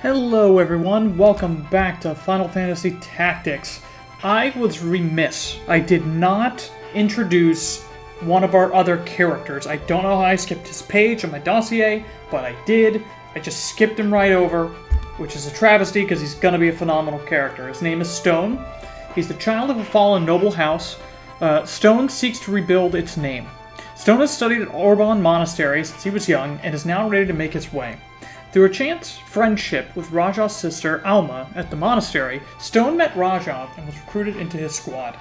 Hello everyone, welcome back to Final Fantasy Tactics. I was remiss. I did not introduce one of our other characters. I don't know how I skipped his page on my dossier, but I did. I just skipped him right over, which is a travesty because he's going to be a phenomenal character. His name is Stone. He's the child of a fallen noble house. Stone seeks to rebuild its name. Stone has studied at Orban Monastery since he was young and is now ready to make his way. Through a chance friendship with Raja's sister, Alma, at the monastery, Stone met Raja and was recruited into his squad.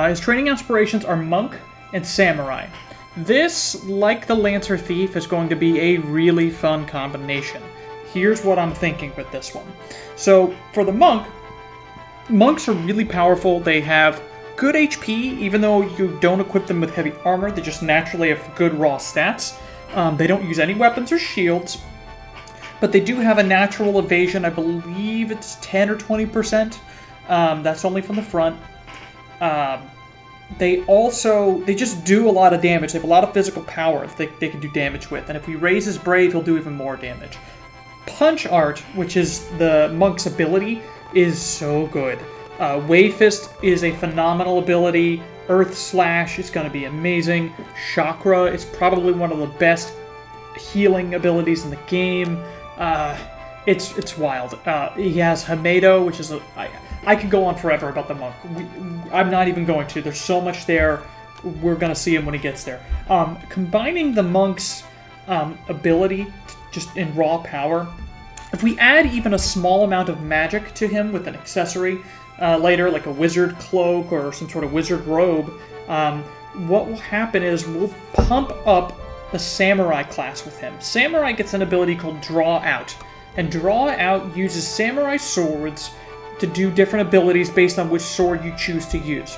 His training aspirations are monk and samurai. This, like the Lancer Thief, is going to be a really fun combination. Here's what I'm thinking with this one. So, for the monk, monks are really powerful. They have good HP, even though you don't equip them with heavy armor. They just naturally have good raw stats. They don't use any weapons or shields. But they do have a natural evasion. I believe it's 10 or 20%. That's only from the front. They just do a lot of damage. They have a lot of physical power that they can do damage with. And if we raise his brave, he'll do even more damage. Punch Art, which is the monk's ability, is so good. Wave Fist is a phenomenal ability. Earth Slash is going to be amazing. Chakra is probably one of the best healing abilities in the game. It's wild. He has Hamedo, which is I could go on forever about the monk. I'm not even going to. There's so much there. We're going to see him when he gets there. Combining the monk's ability just in raw power, if we add even a small amount of magic to him with an accessory later, like a wizard cloak or some sort of wizard robe, what will happen is we'll pump up the samurai class with him. Samurai gets an ability called Draw Out, and Draw Out uses samurai swords to do different abilities based on which sword you choose to use.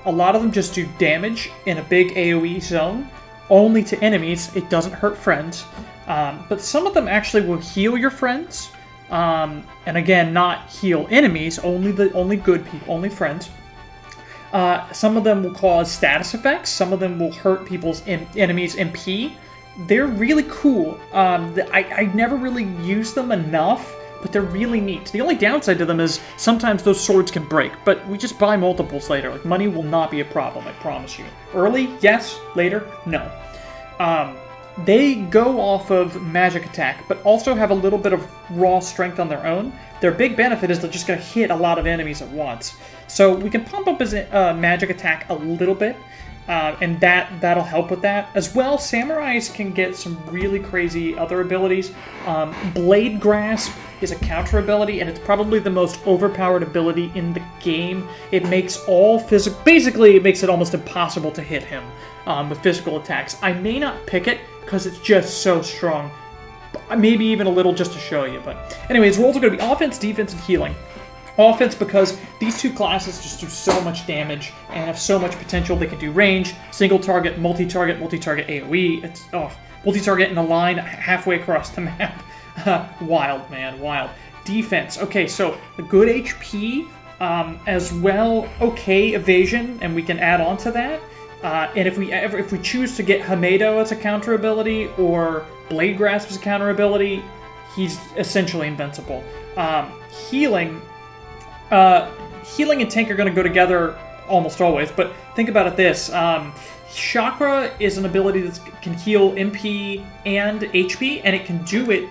A lot of them just do damage in a big AoE zone, only to enemies. It doesn't hurt friends, but some of them actually will heal your friends, and again, not heal enemies, only good people, only friends. Some of them will cause status effects. Some of them will hurt people's enemies' MP. They're really cool. I never really use them enough, but they're really neat. The only downside to them is sometimes those swords can break, but we just buy multiples later. Like, money will not be a problem, I promise you. Early, yes. Later, no. They go off of magic attack, but also have a little bit of raw strength on their own. Their big benefit is they're just going to hit a lot of enemies at once. So we can pump up his magic attack a little bit, and that'll help with that. As well, samurais can get some really crazy other abilities. Blade Grasp is a counter ability, and it's probably the most overpowered ability in the game. It makes basically it makes it almost impossible to hit him with physical attacks. I may not pick it because it's just so strong. Maybe even a little just to show you. But anyways, roles are going to be offense, defense, and healing. Offense because these two classes just do so much damage and have so much potential. They can do range, single target, multi-target AoE. It's multi-target in a line halfway across the map. Wild, man, wild. Defense. Okay, so the good HP, as well, okay evasion, and we can add on to that. And if we choose to get Hamedo as a counter ability or Blade Grasp as a counter ability, he's essentially invincible. Healing and tank are going to go together almost always, but think about it this. Chakra is an ability that can heal MP and HP, and it can do it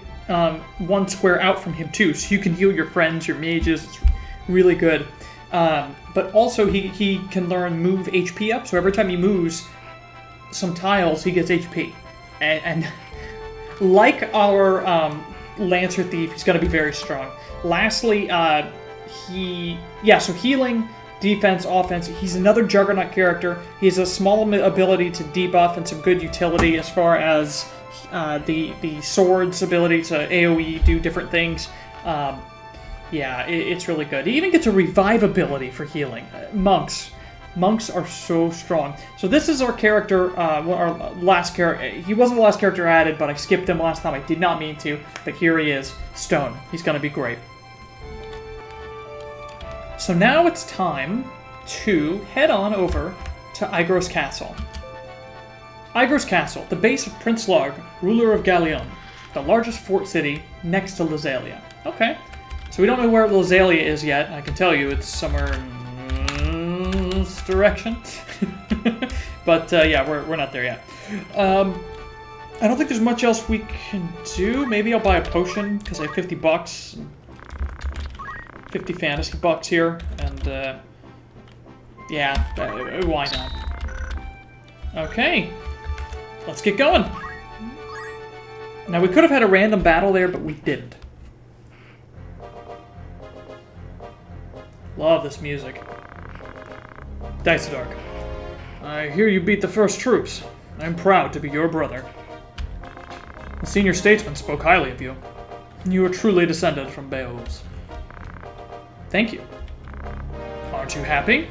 one square out from him too, so you can heal your friends, your mages. It's really good. But also he can learn move HP up, so every time he moves some tiles, he gets HP. And like our Lancer Thief, he's going to be very strong. Lastly, so healing, defense, offense. He's another Juggernaut character. He has a small ability to debuff and some good utility as far as the sword's ability to AoE, do different things. It's really good. He even gets a revive ability for healing. Monks are so strong. So this is our character, our last character. He wasn't the last character added, but I skipped him last time. I did not mean to, but here he is, Stone. He's going to be great. So now it's time to head on over to Igros Castle. Igros Castle, the base of Prince Larg, ruler of Galleon. The largest fort city next to Lazalia. Okay. So we don't know where Lazalia is yet. I can tell you it's somewhere in this direction. But yeah, we're not there yet. I don't think there's much else we can do. Maybe I'll buy a potion because I have 50 bucks. 50 fantasy bucks here. And yeah, why not? Okay. Let's get going. Now we could have had a random battle there, but we didn't. Love this music. Dark. I hear you beat the first troops. I'm proud to be your brother. The senior statesman spoke highly of you. You are truly descended from Beowulfs. Thank you. Aren't you happy?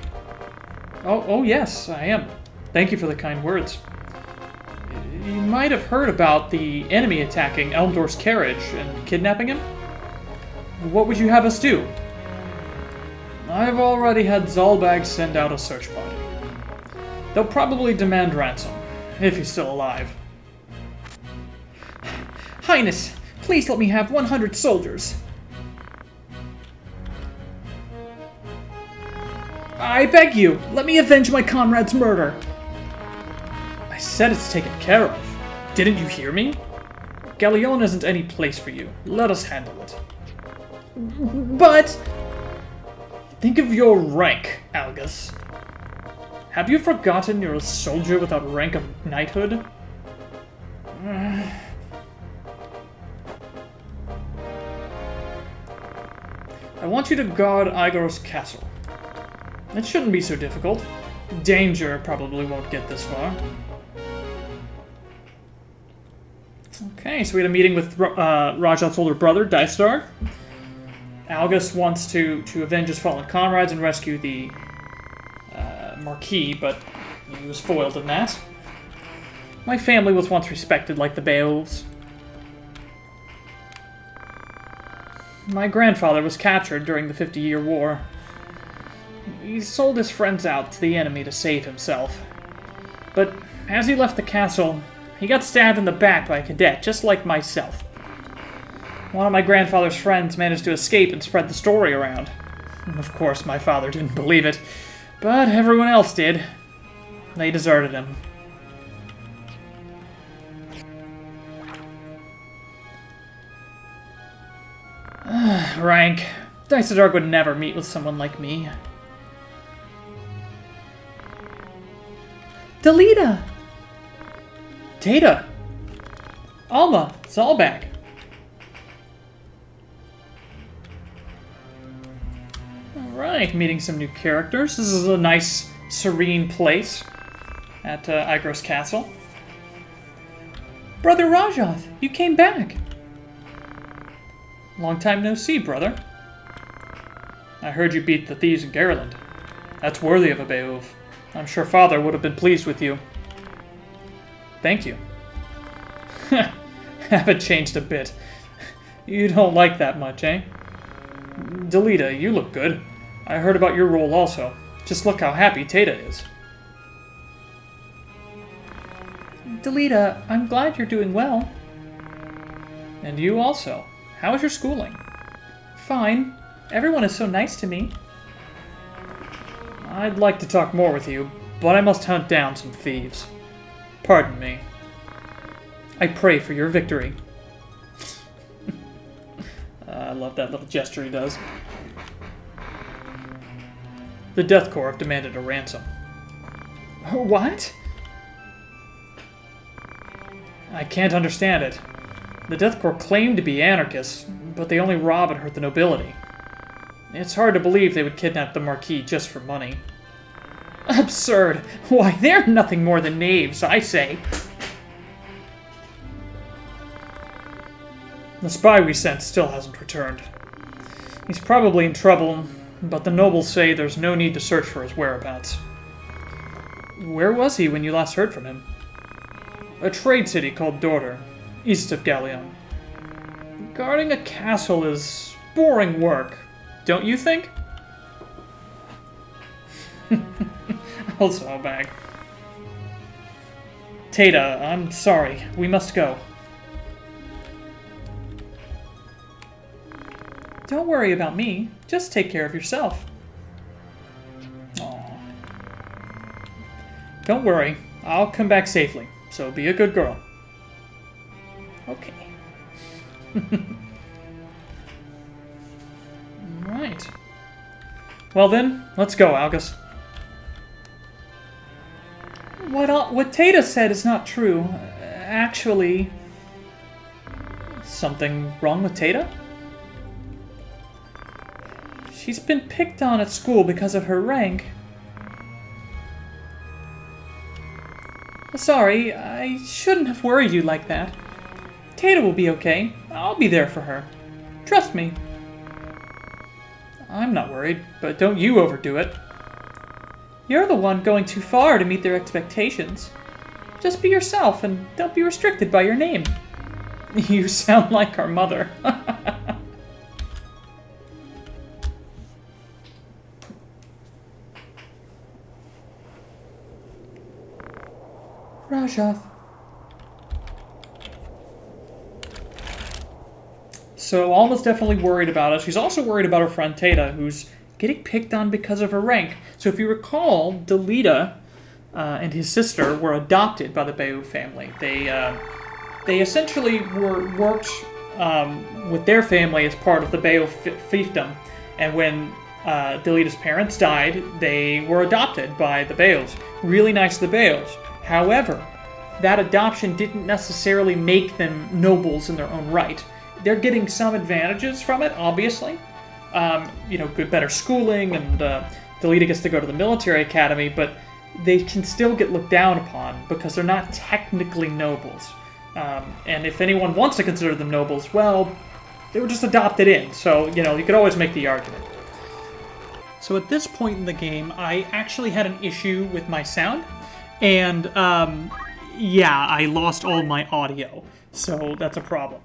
Oh yes, I am. Thank you for the kind words. You might have heard about the enemy attacking Elmdor's carriage and kidnapping him. What would you have us do? I've already had Zalbag send out a search party. They'll probably demand ransom, if he's still alive. Highness, please let me have 100 soldiers. I beg you, let me avenge my comrade's murder. I said it's taken care of. Didn't you hear me? Galleon isn't any place for you. Let us handle it. But... Think of your rank, Algus. Have you forgotten you're a soldier without rank of knighthood? I want you to guard Igor's castle. It shouldn't be so difficult. Danger probably won't get this far. Okay, so we had a meeting with Rajat's older brother, Dark. Algus wants to avenge his fallen comrades and rescue the Marquis, but he was foiled in that. My family was once respected like the Beowulfs. My grandfather was captured during the 50-Year War. He sold his friends out to the enemy to save himself. But as he left the castle, he got stabbed in the back by a cadet, just like myself. One of my grandfather's friends managed to escape and spread the story around. Of course, my father didn't believe it, but everyone else did. They deserted him. Rank. Dark would never meet with someone like me. Delita! Data! Alma! Zalbag! Alright, meeting some new characters. This is a nice, serene place at Igor's castle. Brother Rajath, you came back! Long time no see, brother. I heard you beat the thieves in Garland. That's worthy of a Beowulf. I'm sure Father would have been pleased with you. Thank you. Haven't changed a bit. You don't like that much, eh? Delita, you look good. I heard about your role also. Just look how happy Tata is. Delita, I'm glad you're doing well. And you also. How is your schooling? Fine. Everyone is so nice to me. I'd like to talk more with you, but I must hunt down some thieves. Pardon me. I pray for your victory. I love that little gesture he does. The Death Corps have demanded a ransom. What? I can't understand it. The Death Corps claim to be anarchists, but they only rob and hurt the nobility. It's hard to believe they would kidnap the Marquis just for money. Absurd! Why, they're nothing more than knaves, I say. The spy we sent still hasn't returned. He's probably in trouble, but the nobles say there's no need to search for his whereabouts. Where was he when you last heard from him? A trade city called Dorder, east of Galleon. Guarding a castle is boring work, don't you think? Also a bag. Tata, I'm sorry. We must go. Don't worry about me. Just take care of yourself. Aww. Don't worry. I'll come back safely. So be a good girl. Okay. Right. Well then, let's go, Algus. What Tata said is not true. Actually... Something wrong with Tata? She's been picked on at school because of her rank. Sorry, I shouldn't have worried you like that. Tata will be okay. I'll be there for her. Trust me. I'm not worried, but don't you overdo it. You're the one going too far to meet their expectations. Just be yourself and don't be restricted by your name. You sound like our mother. Rajath. So Alma's definitely worried about us. She's also worried about her friend Tata, who's getting picked on because of her rank. So if you recall, Delita and his sister were adopted by the Bayou family. They essentially worked with their family as part of the Bayou fiefdom. And when Delita's parents died, they were adopted by the Bayous. Really nice of the Bayous. However, that adoption didn't necessarily make them nobles in their own right. They're getting some advantages from it, obviously. Good, better schooling, and Delita gets to go to the military academy, but they can still get looked down upon because they're not technically nobles. And if anyone wants to consider them nobles, well, they were just adopted in. So, you could always make the argument. So at this point in the game, I actually had an issue with my sound. And, I lost all my audio. So that's a problem.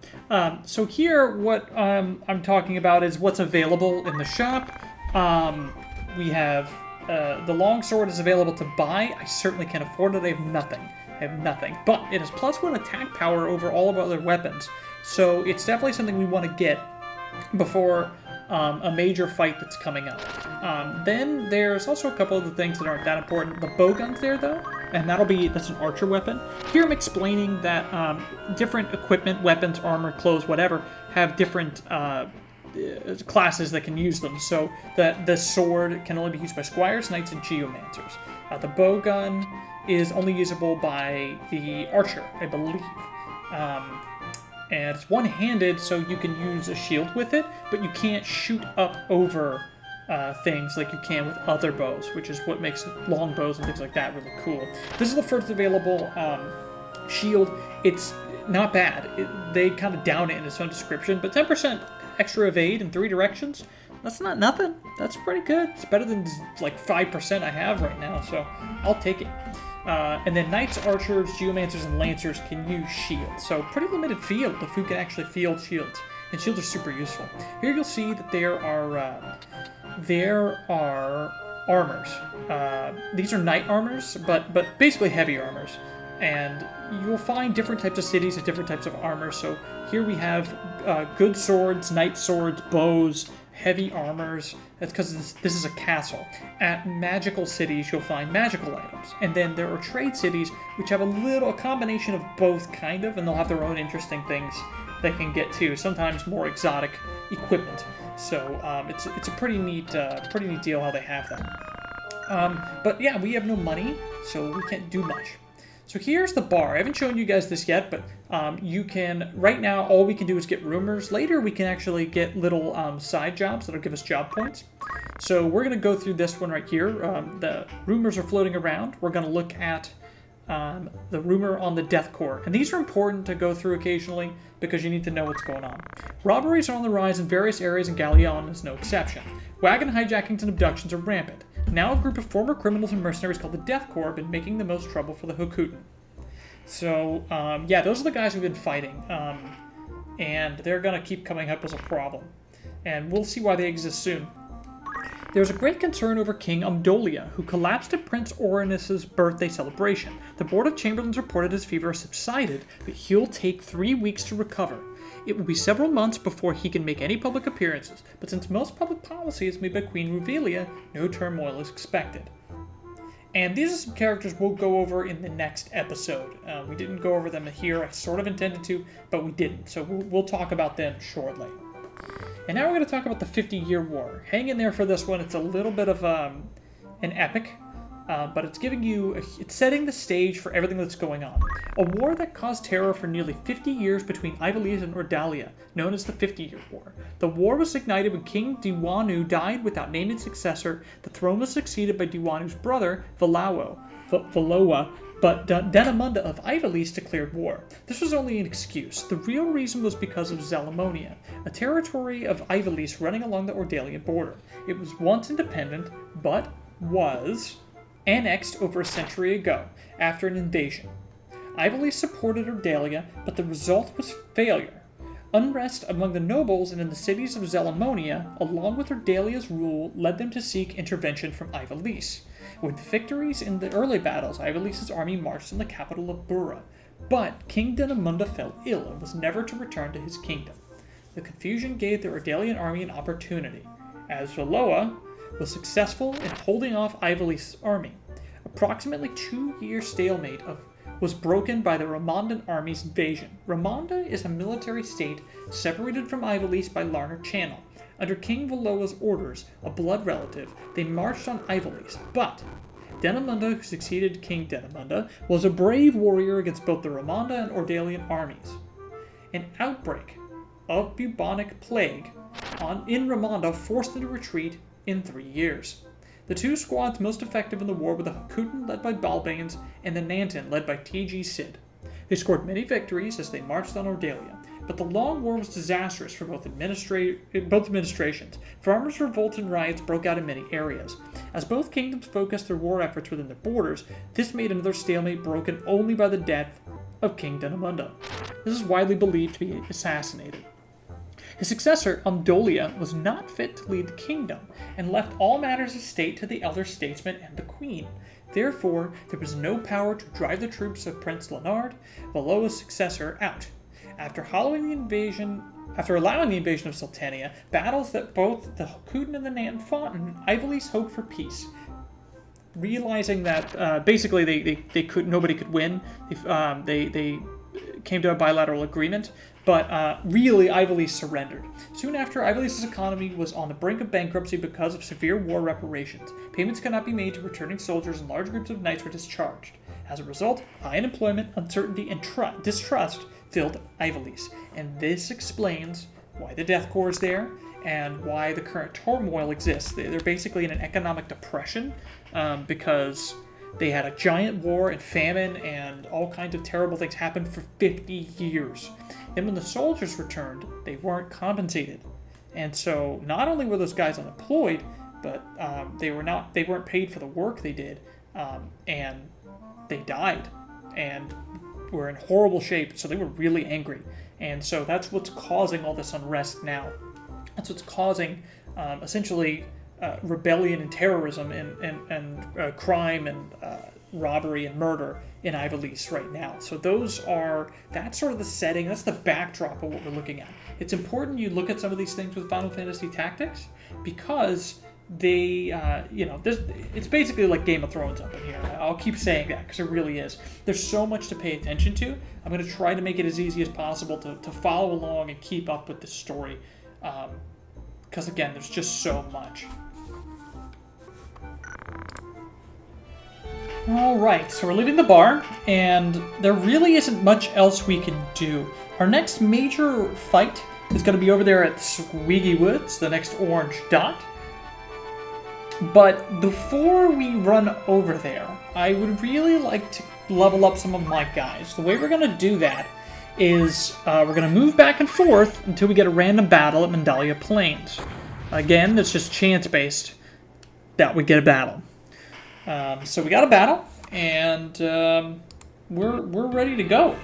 So here, what I'm talking about is what's available in the shop. We have the longsword is available to buy. I certainly can't afford it. I have nothing. But it has +1 attack power over all of our other weapons. So it's definitely something we want to get before a major fight that's coming up. Then there's also a couple of the things that aren't that important. The bowgun's there, though, and that's an archer weapon. Here I'm explaining that different equipment, weapons, armor, clothes, whatever, have different classes that can use them. So the sword can only be used by squires, knights, and geomancers. The bowgun is only usable by the archer, I believe. And it's one-handed, so you can use a shield with it, but you can't shoot up over things like you can with other bows, which is what makes long bows and things like that really cool. This is the first available shield. It's not bad. They kind of down it in its own description, but 10% extra evade in 3 directions, that's not nothing. That's pretty good. It's better than like 5% I have right now, so I'll take it. And then knights, archers, geomancers, and lancers can use shields. So pretty limited field of who can actually field shields. And shields are super useful. Here you'll see that there are armors. These are knight armors, but basically heavy armors. And you'll find different types of cities with different types of armor. So here we have good swords, knight swords, bows, heavy armors. That's because this is a castle. At magical cities, you'll find magical items. And then there are trade cities, which have a combination of both, kind of, and they'll have their own interesting things they can get too. Sometimes more exotic equipment. So it's a pretty neat deal how they have that. But yeah, we have no money, so we can't do much. So here's the bar. I haven't shown you guys this yet, but you can, right now, all we can do is get rumors. Later, we can actually get little side jobs that'll give us job points. So we're going to go through this one right here. The rumors are floating around. We're going to look at the rumor on the death corps. And these are important to go through occasionally because you need to know what's going on. Robberies are on the rise in various areas, and Galleon is no exception. Wagon hijackings and abductions are rampant. Now a group of former criminals and mercenaries called the Death Corps have been making the most trouble for the Hokutan. So, yeah, those are the guys we've been fighting. And they're going to keep coming up as a problem. And we'll see why they exist soon. There's a great concern over King Umdolia, who collapsed at Prince Oranus' birthday celebration. The Board of Chamberlains reported his fever has subsided, but he'll take 3 weeks to recover. It will be several months before he can make any public appearances, but since most public policy is made by Queen Ruvelia, no turmoil is expected. And these are some characters we'll go over in the next episode. We didn't go over them here. I sort of intended to, but we didn't. So we'll talk about them shortly. And now we're going to talk about the 50-Year War. Hang in there for this one. It's a little bit of an epic, but it's it's setting the stage for everything that's going on. A war that caused terror for nearly 50 years between Ivalice and Ordalia, known as the 50-Year War. The war was ignited when King Diwanu died without naming successor. The throne was succeeded by Diwanu's brother, Valoa, but Denamunda of Ivalice declared war. This was only an excuse. The real reason was because of Zelamonia, a territory of Ivalice running along the Ordalian border. It was once independent, but was annexed over a century ago, after an invasion. Ivalice supported Ordalia, but the result was failure. Unrest among the nobles and in the cities of Zelamonia, along with Ordalia's rule, led them to seek intervention from Ivalice. With victories in the early battles, Ivalice's army marched on the capital of Bura, but King Denamunda fell ill and was never to return to his kingdom. The confusion gave the Ordalian army an opportunity, as Valoa was successful in holding off Ivalice's army. Approximately 2-year stalemate was broken by the Ramondan army's invasion. Ramonda is a military state separated from Ivalice by Larner Channel. Under King Valoa's orders, a blood relative, they marched on Ivalice, but Denamunda, who succeeded King Denamunda, was a brave warrior against both the Ramonda and Ordalian armies. An outbreak of bubonic plague in Ramonda forced them to retreat in 3 years. The two squads most effective in the war were the Hakutan, led by Balbanes, and the Nantan, led by T.G. Sid. They scored many victories as they marched on Ordalia, but the long war was disastrous for both administrations. Farmers' revolts and riots broke out in many areas. As both kingdoms focused their war efforts within their borders, this made another stalemate broken only by the death of King Denamunda. This is widely believed to be assassinated. His successor, Amdolia, was not fit to lead the kingdom, and left all matters of state to the elder statesman and the queen. Therefore, there was no power to drive the troops of Prince Leonard, Valoa's successor, out. After allowing the invasion of Sultania, battles that both the Hakutan and the Nantan fought in, Ivalice hoped for peace. Realizing that basically nobody could win, they came to a bilateral agreement, but really Ivalice surrendered. Soon after, Ivalice's economy was on the brink of bankruptcy because of severe war reparations. Payments could not be made to returning soldiers, and large groups of knights were discharged. As a result, high unemployment, uncertainty, and distrust filled Ivalice, and this explains why the Death Corps is there and why the current turmoil exists. They're basically in an economic depression because they had a giant war and famine and all kinds of terrible things happened for 50 years. Then when the soldiers returned, they weren't compensated. And so not only were those guys unemployed, but they weren't paid for the work they did, and they died and were in horrible shape, so they were really angry. And so that's what's causing all this unrest now. That's what's causing essentially rebellion and terrorism and crime and robbery and murder in Ivalice right now. So that's sort of the setting, that's the backdrop of what we're looking at. It's important you look at some of these things with Final Fantasy Tactics because they, it's basically like Game of Thrones up in here. I'll keep saying that because it really is. There's so much to pay attention to. I'm going to try to make it as easy as possible to follow along and keep up with the story because, again, there's just so much. Alright, so we're leaving the bar, and there really isn't much else we can do. Our next major fight is going to be over there at Swiggy Woods, the next orange dot. But before we run over there, I would really like to level up some of my guys. The way we're going to do that is we're going to move back and forth until we get a random battle at Mandalia Plains. Again, it's just chance-based that we get a battle. So we got a battle, and we're ready to go.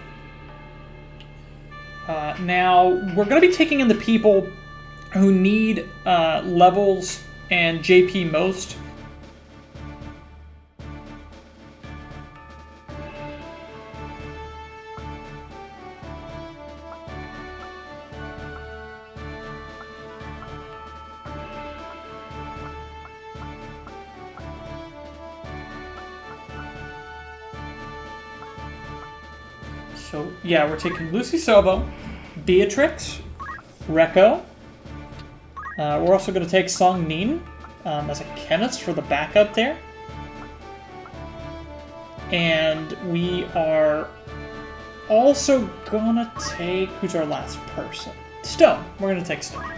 Now, we're going to be taking in the people who need levels and JP most. So, yeah, we're taking Lucy Sobo, Beatrix, Rekko. We're also going to take Song Nin as a chemist for the backup there. And we are also going to take... Who's our last person? Stone. We're going to take Stone.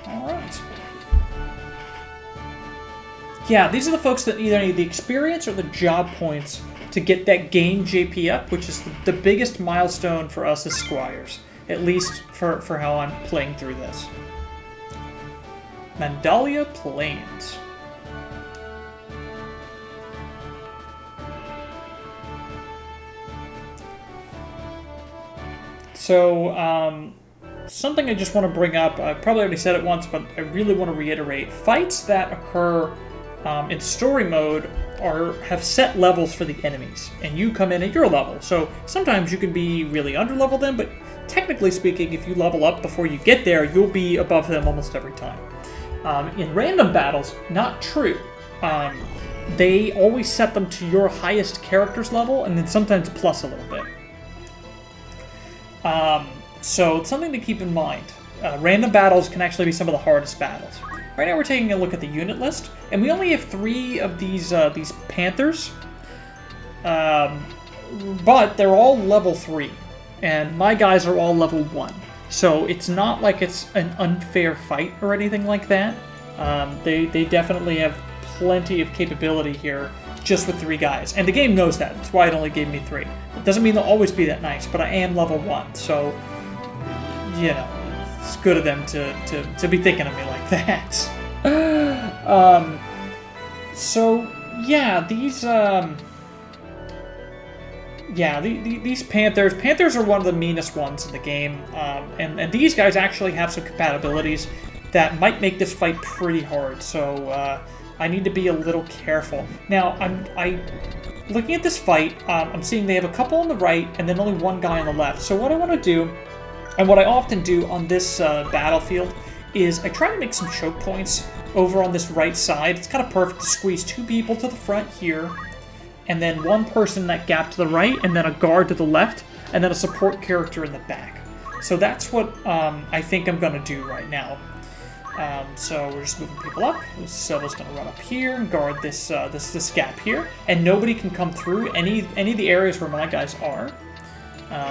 Alright. Yeah, these are the folks that either need the experience or the job points to get that game JP up, which is the biggest milestone for us as squires. At least for how I'm playing through this. Mandalia Plains. So, something I just want to bring up, I probably already said it once, but I really want to reiterate. Fights that occur in story mode have set levels for the enemies, and you come in at your level. So sometimes you can be really under-level them, but technically speaking, if you level up before you get there, you'll be above them almost every time. In random battles, not true. They always set them to your highest character's level, and then sometimes plus a little bit. So it's something to keep in mind. Random battles can actually be some of the hardest battles. Right now we're taking a look at the unit list, and we only have 3 of these Panthers, but they're all level 3, and my guys are all level 1. So it's not like it's an unfair fight or anything like that. They definitely have plenty of capability here just with 3 guys, and the game knows that. That's why it only gave me 3. It doesn't mean they'll always be that nice, but I am level 1, so, you know, it's good of them to be thinking of me like that. So, yeah, these Panthers are one of the meanest ones in the game, and these guys actually have some compatibilities that might make this fight pretty hard, so I need to be a little careful. Now, looking at this fight, I'm seeing they have a couple on the right and then only 1 guy on the left. So what I want to do, and what I often do on this battlefield, is I try to make some choke points over on this right side. It's kind of perfect to squeeze 2 people to the front here, and then 1 person in that gap to the right, and then a guard to the left, and then a support character in the back. So that's what I think I'm going to do right now. So we're just moving people up. Silva's going to run up here and guard this this gap here, and nobody can come through any of the areas where my guys are.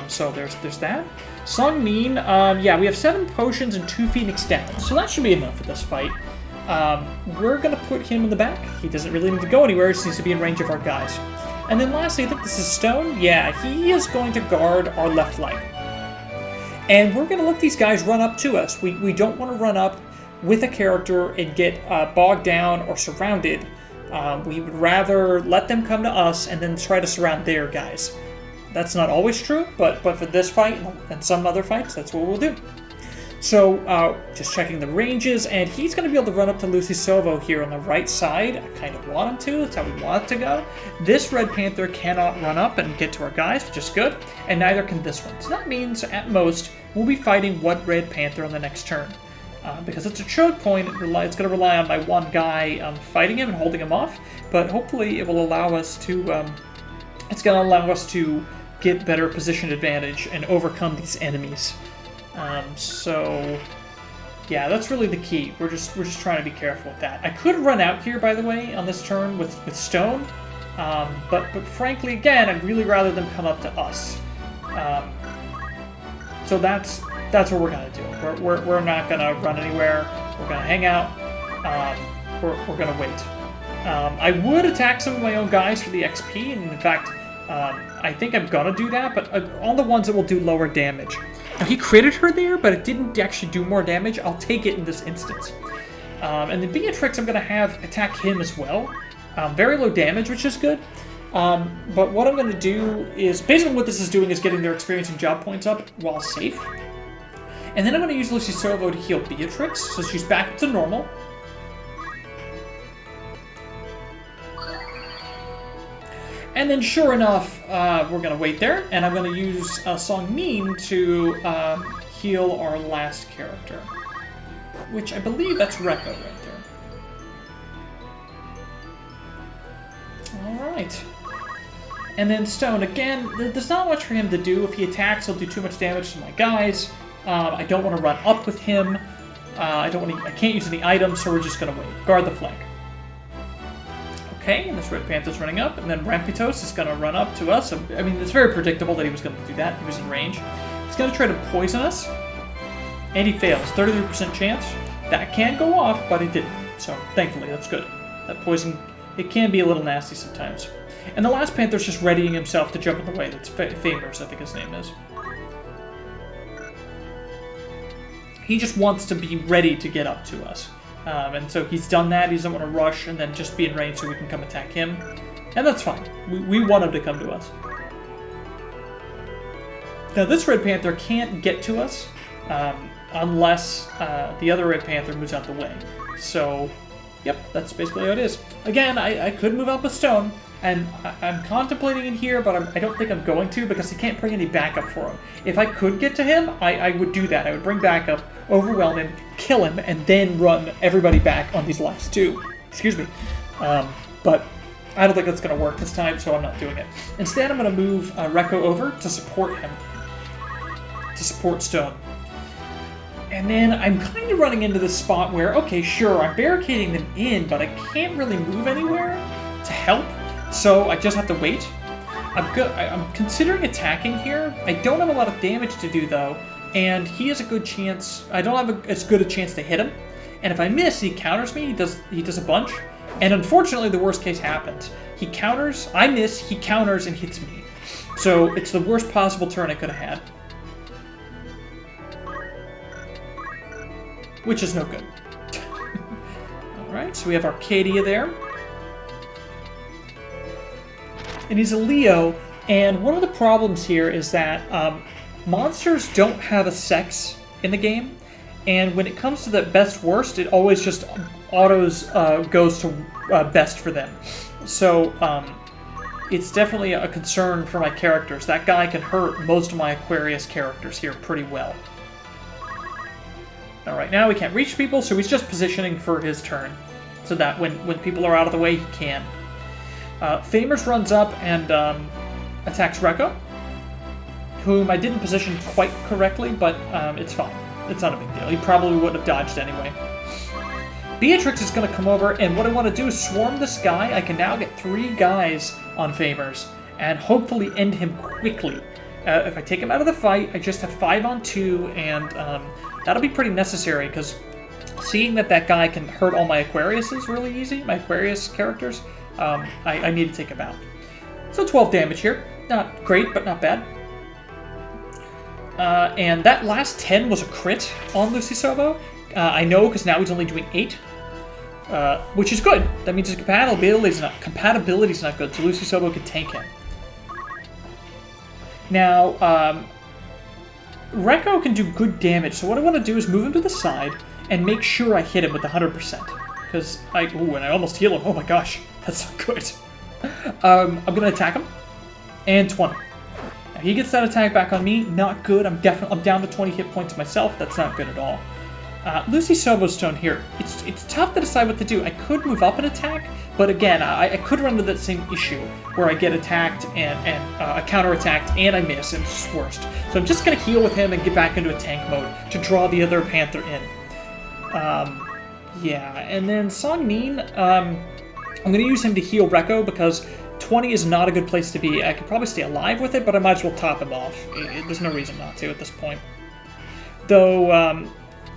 So there's that. Song Nin, yeah, we have 7 potions and 2 Phoenix down, so that should be enough for this fight. We're going to put him in the back. He doesn't really need to go anywhere, he just needs to be in range of our guys. And then lastly, I think this is Stone. Yeah, he is going to guard our left flank. And we're going to let these guys run up to us. We don't want to run up with a character and get bogged down or surrounded. We would rather let them come to us and then try to surround their guys. That's not always true, but for this fight and some other fights, that's what we'll do. So, just checking the ranges, and he's going to be able to run up to Lucy Sovo here on the right side. I kind of want him to. That's how we want it to go. This Red Panther cannot run up and get to our guys, which is good, and neither can this one. So that means, at most, we'll be fighting one Red Panther on the next turn. Because it's a choke point, it's going to rely on my 1 guy fighting him and holding him off, but hopefully it will allow us to, it's going to allow us to get better position advantage and overcome these enemies. So, yeah, that's really the key. We're just trying to be careful with that. I could run out here, by the way, on this turn with Stone, but frankly, again, I'd really rather them come up to us. So that's what we're gonna do. We're not gonna run anywhere. We're gonna hang out. We're gonna wait. I would attack some of my own guys for the XP, and in fact, I think I'm gonna do that. But all the ones that will do lower damage. Now he critted her there, but it didn't actually do more damage. I'll take it in this instance. And then Beatrix, I'm gonna have attack him as well. Very low damage, which is good. But what I'm going to do is, basically what this is doing is getting their experience and job points up while safe. And then I'm going to use Lucy Sovo to heal Beatrix, so she's back to normal. And then sure enough, we're going to wait there, and I'm going to use Song Nin to heal our last character. Which I believe that's Rekko right there. Alright. And then Stone, again, there's not much for him to do. If he attacks, he'll do too much damage to my guys. I don't want to run up with him. I can't use any items, so we're just going to wait. Guard the flank. Okay, and this Red Panther's running up, and then Rampitos is going to run up to us. I mean, it's very predictable that he was going to do that. He was in range. He's going to try to poison us, and he fails. 33% chance. That can go off, but it didn't. So, thankfully, that's good. That poison, it can be a little nasty sometimes. And the last Panther's just readying himself to jump in the way. That's Famers, I think his name is. He just wants to be ready to get up to us. And so he's done that. He doesn't want to rush and then just be in range so we can come attack him. And that's fine. We want him to come to us. Now this Red Panther can't get to us unless the other Red Panther moves out the way. So, yep, that's basically how it is. Again, I could move up a stone, and I'm contemplating it here, but I don't think I'm going to because he can't bring any backup for him. If I could get to him, I would do that. I would bring backup, overwhelm him, kill him, and then run everybody back on these last two. Excuse me. But I don't think that's going to work this time, so I'm not doing it. Instead, I'm going to move Rekko over to support him. To support Stone. And then I'm kind of running into this spot where, okay, sure, I'm barricading them in, but I can't really move anywhere to help, so I just have to wait. I'm considering attacking here. I don't have a lot of damage to do, though, and he has a good chance. I don't have as good a chance to hit him, and if I miss, he counters me. He does a bunch, and unfortunately, the worst case happens. He counters, I miss, he counters, and hits me. So it's the worst possible turn I could have had. Which is no good. Alright, so we have Arcadia there. And he's a Leo, and one of the problems here is that monsters don't have a sex in the game, and when it comes to the best-worst, it always just autos goes to best for them. So, it's definitely a concern for my characters. That guy can hurt most of my Aquarius characters here pretty well. Now, right now, we can't reach people, so he's just positioning for his turn, so that when people are out of the way, he can. Famers runs up and attacks Rekko, whom I didn't position quite correctly, but it's fine. It's not a big deal. He probably would have dodged anyway. Beatrix is going to come over, and what I want to do is swarm this guy. I can now get 3 guys on Famers, and hopefully end him quickly. If I take him out of the fight, I just have 5 on 2, and that'll be pretty necessary, because seeing that guy can hurt all my Aquarius is really easy, my Aquarius characters, I need to take him out. So 12 damage here. Not great, but not bad. And that last 10 was a crit on Lucy Sobo. I know, because now he's only doing 8. Which is good. That means his compatibility's not good, so Lucy Sobo can tank him. Now, Rekko can do good damage, so what I want to do is move him to the side and make sure I hit him with 100%. Because and I almost heal him. Oh my gosh, that's not good. I'm going to attack him, and 20. Now, he gets that attack back on me, not good. I'm down to 20 hit points myself. That's not good at all. Lucy Sobo's Stone here. It's tough to decide what to do. I could move up and attack, but again, I could run into that same issue where I get attacked and counter-attacked and I miss, and it's just worst. So I'm just going to heal with him and get back into a tank mode to draw the other Panther in. Yeah, and then Song Nin, I'm going to use him to heal Rekko because 20 is not a good place to be. I could probably stay alive with it, but I might as well top him off. There's no reason not to at this point. Though,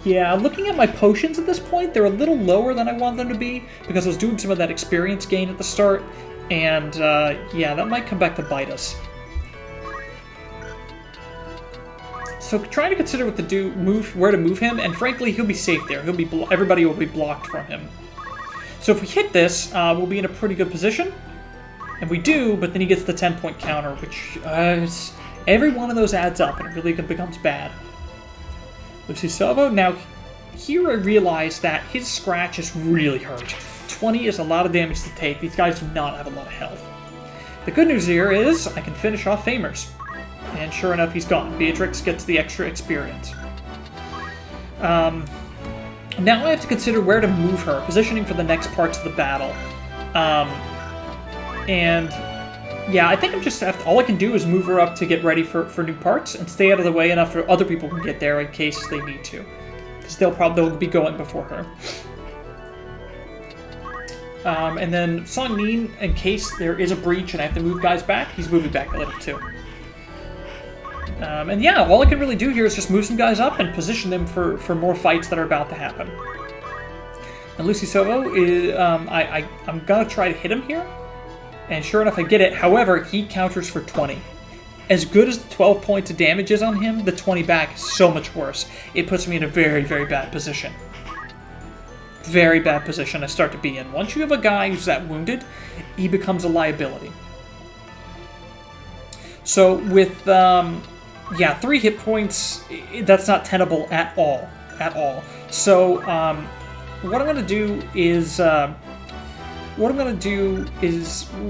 yeah, looking at my potions at this point, they're a little lower than I want them to be because I was doing some of that experience gain at the start, and yeah, that might come back to bite us. So trying to consider what to do, where to move him, and frankly, he'll be safe there. Everybody will be blocked from him. So if we hit this, we'll be in a pretty good position, and we do, but then he gets the 10-point counter, which every one of those adds up, and it really becomes bad. Lucy Sobo. Now, here I realize that his scratch is really hurt. 20 is a lot of damage to take. These guys do not have a lot of health. The good news here is I can finish off Famers. And sure enough, he's gone. Beatrix gets the extra experience. Now I have to consider where to move her, positioning for the next parts of the battle. And Yeah, I think I'm just all I can do is move her up to get ready for new parts and stay out of the way enough for other people can get there in case they need to, because they'll be going before her. And then Song Nin, in case there is a breach and I have to move guys back, he's moving back a little too. And yeah, all I can really do here is just move some guys up and position them for more fights that are about to happen. And Lucy Sovo is, I'm gonna try to hit him here. And sure enough, I get it. However, he counters for 20. As good as the 12 points of damage is on him, the 20 back is so much worse. It puts me in a very, very bad position. Very bad position I start to be in. Once you have a guy who's that wounded, he becomes a liability. So with, 3 hit points, that's not tenable at all. At all. So, what I'm going to do is...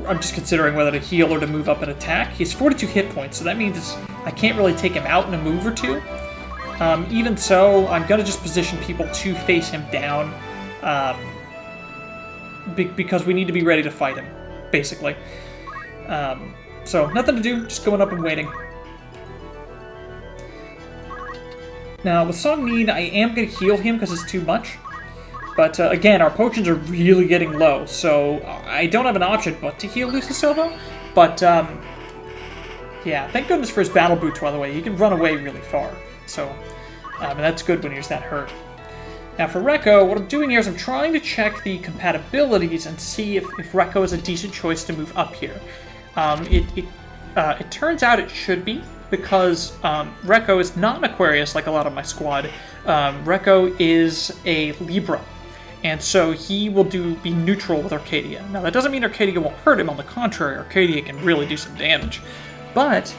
I'm just considering whether to heal or to move up and attack. He has 42 hit points, so that means I can't really take him out in a move or two. Even so, I'm going to just position people to face him down, because we need to be ready to fight him, basically. So, nothing to do, just going up and waiting. Now, with Song Nin, I am going to heal him because it's too much. But again, our potions are really getting low, so I don't have an option but to heal Lucy Silva. But yeah, thank goodness for his battle boots, by the way. He can run away really far, so and that's good when he's that hurt. Now for Rekko, what I'm doing here is I'm trying to check the compatibilities and see if Rekko is a decent choice to move up here. It turns out it should be, because Rekko is not an Aquarius like a lot of my squad. Rekko is a Libra. And so he will be neutral with Arcadia. Now, that doesn't mean Arcadia won't hurt him. On the contrary, Arcadia can really do some damage. But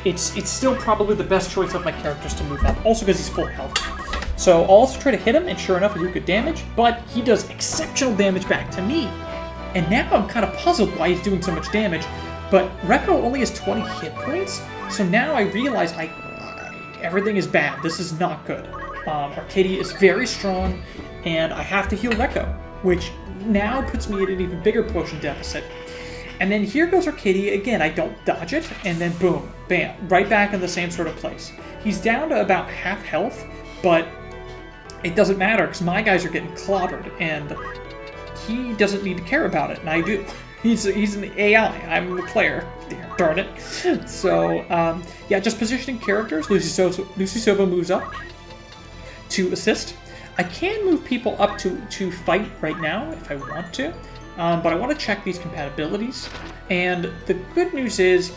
it's still probably the best choice of my characters to move up. Also because he's full health. So I'll also try to hit him, and sure enough, I do good damage. But he does exceptional damage back to me. And now I'm kind of puzzled why he's doing so much damage. But Rekko only has 20 hit points. So now I realize everything is bad. This is not good. Arcadia is very strong. And I have to heal Rekko, which now puts me at an even bigger potion deficit. And then here goes Arcadia again. I don't dodge it, and then boom, bam, right back in the same sort of place. He's down to about half health, but it doesn't matter because my guys are getting clobbered, and he doesn't need to care about it, and I do. He's an AI. I'm the player. Darn it. So, yeah, just positioning characters. Lucy Sova moves up to assist. I can move people up to fight right now if I want to, but I want to check these compatibilities. And the good news is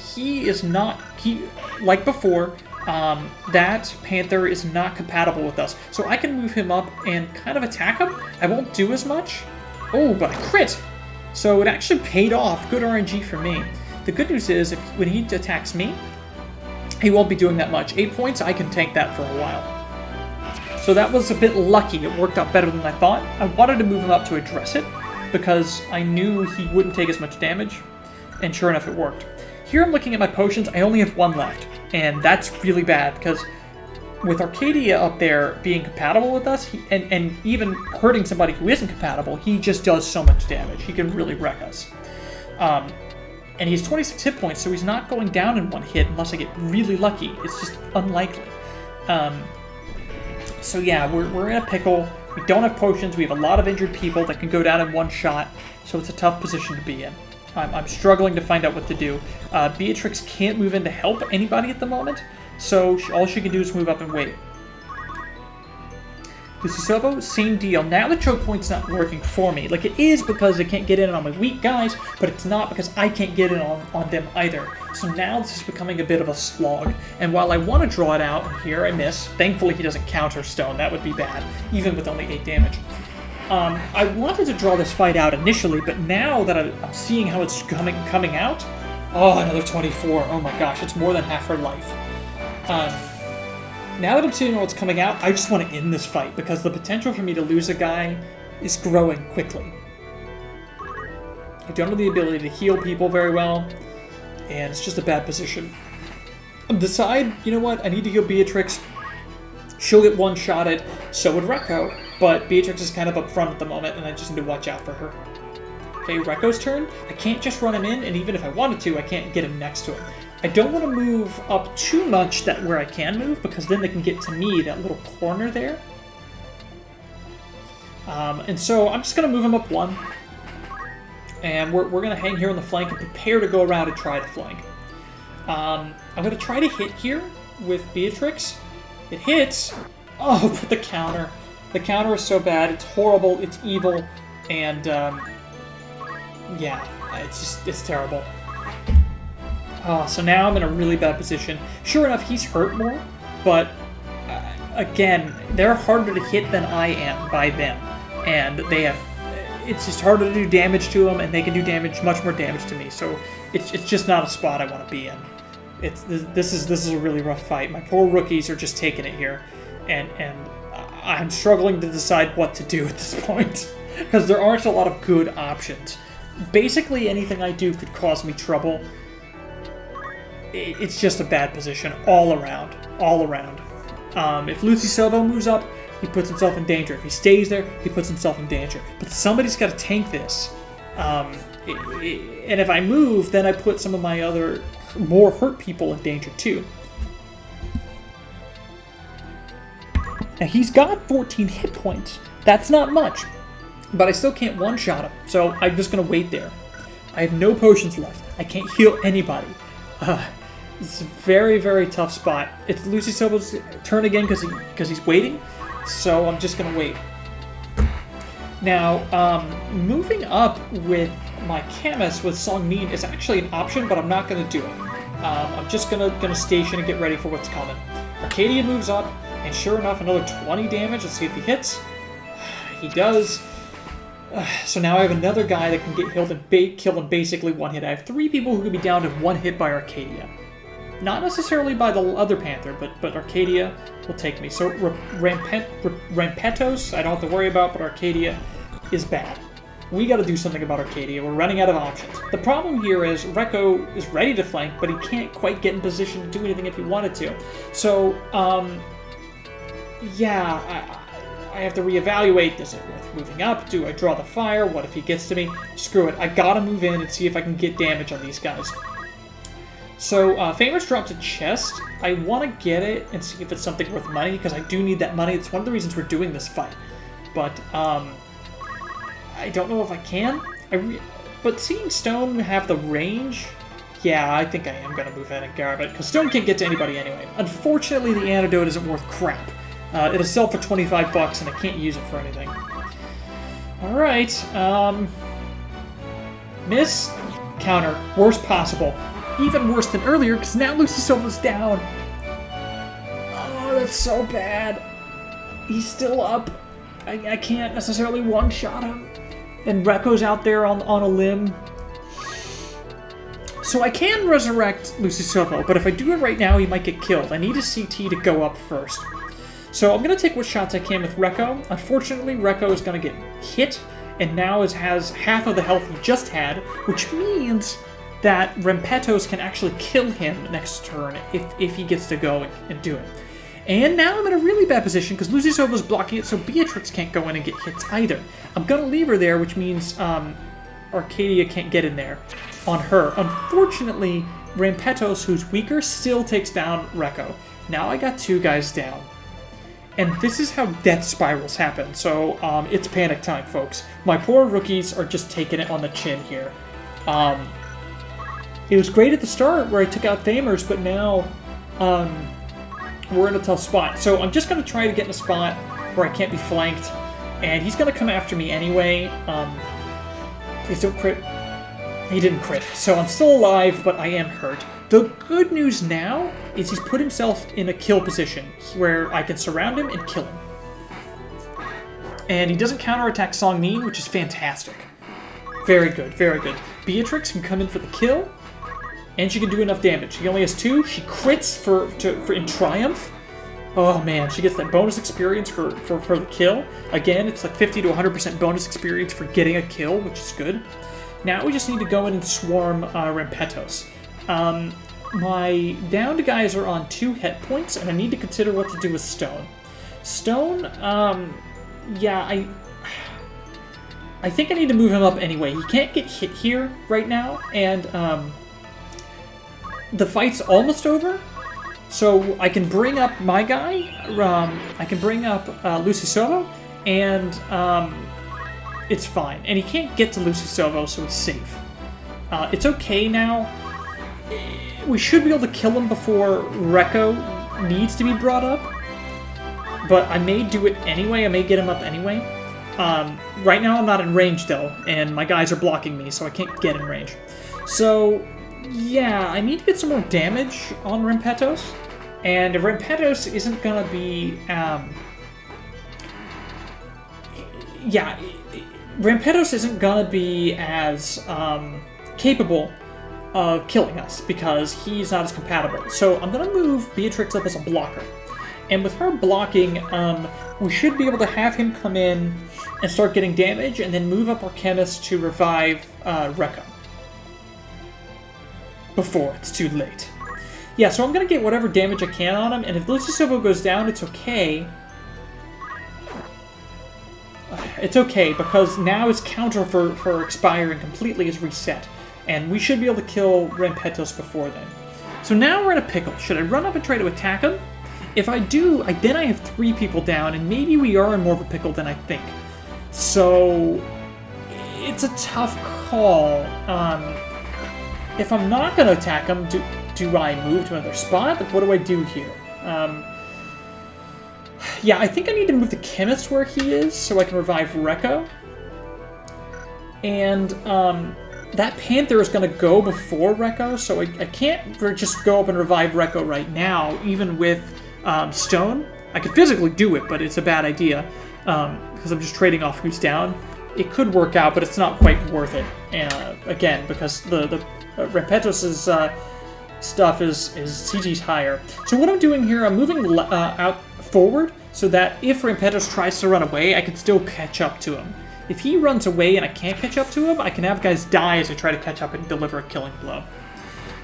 like before, that Panther is not compatible with us. So I can move him up and kind of attack him. I won't do as much. Oh, but I crit! So it actually paid off. Good RNG for me. The good news is when he attacks me, he won't be doing that much. 8 points, I can tank that for a while. So that was a bit lucky. It worked out better than I thought. I wanted to move him up to address it because I knew he wouldn't take as much damage, and sure enough, it worked. Here I'm looking at my potions. I only have 1 left, and that's really bad because with Arcadia up there being compatible with us, and even hurting somebody who isn't compatible, he just does so much damage. He can really wreck us. And he's 26 hit points, so he's not going down in 1 hit unless I get really lucky. It's just unlikely. So yeah, we're in a pickle. We don't have potions. We have a lot of injured people that can go down in 1 shot. So it's a tough position to be in. I'm struggling to find out what to do. Beatrix can't move in to help anybody at the moment. So all she can do is move up and wait. Lucisovo, same deal. Now the choke point's not working for me. Like, it is because I can't get in on my weak guys, but it's not because I can't get in on them either. So now this is becoming a bit of a slog. And while I want to draw it out, and here I miss. Thankfully he doesn't counter stone. That would be bad, even with only 8 damage. I wanted to draw this fight out initially, but now that I'm seeing how it's coming out... Oh, another 24. Oh my gosh, it's more than half her life. Now that I'm seeing what's coming out, I just want to end this fight, because the potential for me to lose a guy is growing quickly. I don't have the ability to heal people very well, and it's just a bad position. Decide, you know what, I need to heal Beatrix. She'll get one-shotted, so would Rekko, but Beatrix is kind of up front at the moment, and I just need to watch out for her. Okay, Rekko's turn. I can't just run him in, and even if I wanted to, I can't get him next to him. I don't want to move up too much that where I can move, because then they can get to me, that little corner there. And so I'm just going to move him up 1. And we're going to hang here on the flank and prepare to go around and try to flank. I'm going to try to hit here with Beatrix. It hits. Oh, but the counter. The counter is so bad. It's horrible. It's evil. And, yeah, it's terrible. Oh, so now I'm in a really bad position. Sure enough, he's hurt more, but, again, they're harder to hit than I am by them. And they have... It's just harder to do damage to them, and they can do much more damage to me. So it's just not a spot I want to be in. This is a really rough fight. My poor rookies are just taking it here, and I'm struggling to decide what to do at this point because there aren't a lot of good options. Basically, anything I do could cause me trouble. It's just a bad position all around. If Lucy Silva moves up, he puts himself in danger. If he stays there, he puts himself in danger. But somebody's got to tank this. And if I move, then I put some of my other more hurt people in danger too. Now he's got 14 hit points. That's not much. But I still can't one-shot him. So I'm just going to wait there. I have no potions left. I can't heal anybody. It's a very, very tough spot. It's Lucy Silva's turn again because he's waiting. So I'm just going to wait. Now, moving up with my chemist with Song Min is actually an option, but I'm not going to do it. I'm just gonna station and get ready for what's coming. Arcadia moves up, and sure enough, another 20 damage. Let's see if he hits. He does. So now I have another guy that can get killed in basically 1 hit. I have 3 people who can be down to 1 hit by Arcadia. Not necessarily by the other Panther, but Arcadia will take me. So Rampetos, I don't have to worry about, but Arcadia is bad. We got to do something about Arcadia. We're running out of options. The problem here is Rekko is ready to flank, but he can't quite get in position to do anything if he wanted to. So, yeah, I have to reevaluate. Is it worth moving up? Do I draw the fire? What if he gets to me? Screw it. I got to move in and see if I can get damage on these guys. So, Famous drops a chest. I want to get it and see if it's something worth money, because I do need that money. It's one of the reasons we're doing this fight. But, I don't know if I can. But seeing Stone have the range, yeah, I think I am going to move in and grab it, because Stone can't get to anybody anyway. Unfortunately, the antidote isn't worth crap. It'll sell for 25 bucks, and I can't use it for anything. Alright, miss, counter, worst possible. Even worse than earlier, because now Lucy Silva's down. Oh, that's so bad. He's still up. I can't necessarily one-shot him. And Rekko's out there on a limb. So I can resurrect Lucy Silva, but if I do it right now, he might get killed. I need a CT to go up first. So I'm going to take what shots I can with Rekko. Unfortunately, Rekko is going to get hit, and now has half of the health he just had, which means that Rampetos can actually kill him next turn if he gets to go and do it. And now I'm in a really bad position because Lucy Silva's blocking it, so Beatrix can't go in and get hits either. I'm going to leave her there, which means Arcadia can't get in there on her. Unfortunately, Rampetos, who's weaker, still takes down Rekko. Now I got 2 guys down. And this is how death spirals happen, so it's panic time, folks. My poor rookies are just taking it on the chin here. It was great at the start where I took out Famers, but now we're in a tough spot. So I'm just going to try to get in a spot where I can't be flanked. And he's going to come after me anyway. Please don't crit. He didn't crit. So I'm still alive, but I am hurt. The good news now is he's put himself in a kill position where I can surround him and kill him. And he doesn't counterattack Song Min, which is fantastic. Very good, very good. Beatrix can come in for the kill. And she can do enough damage. She only has 2. She crits for in Triumph. Oh man, she gets that bonus experience for the kill. Again, it's like 50 to 100% bonus experience for getting a kill, which is good. Now we just need to go in and swarm Rampetos. My downed guys are on 2 hit points, and I need to consider what to do with Stone. Stone, yeah, I think I need to move him up anyway. He can't get hit here right now, and the fight's almost over. So I can bring up my guy. I can bring up Lucisovo, and it's fine. And he can't get to Lucisovo, so he's safe. It's okay now. We should be able to kill him before Rekko needs to be brought up. But I may do it anyway. I may get him up anyway. Right now I'm not in range, though, and my guys are blocking me, so I can't get in range. So, yeah, I need to get some more damage on Rampetos. And if Rampetos isn't gonna be, Rampetos isn't gonna be as capable of killing us because he's not as compatible. So I'm gonna move Beatrix up as a blocker. And with her blocking, we should be able to have him come in and start getting damage, and then move up our chemist to revive Rekko before it's too late. Yeah, so I'm going to get whatever damage I can on him, and if Lucisovo goes down, it's okay. It's okay, because now his counter for expiring completely is reset, and we should be able to kill Rampetos before then. So now we're in a pickle. Should I run up and try to attack him? If I do, then I have 3 people down, and maybe we are in more of a pickle than I think. So it's a tough call. If I'm not going to attack him, do I move to another spot? Like, what do I do here? Yeah, I think I need to move the chemist where he is so I can revive Rekko. And that Panther is going to go before Rekko, so I can't just go up and revive Rekko right now, even with Stone. I could physically do it, but it's a bad idea because I'm just trading off who's down. It could work out, but it's not quite worth it. Again, because the Rampetos' stuff is CG's higher. So what I'm doing here, I'm moving out forward so that if Rampetos tries to run away, I can still catch up to him. If he runs away and I can't catch up to him, I can have guys die as I try to catch up and deliver a killing blow.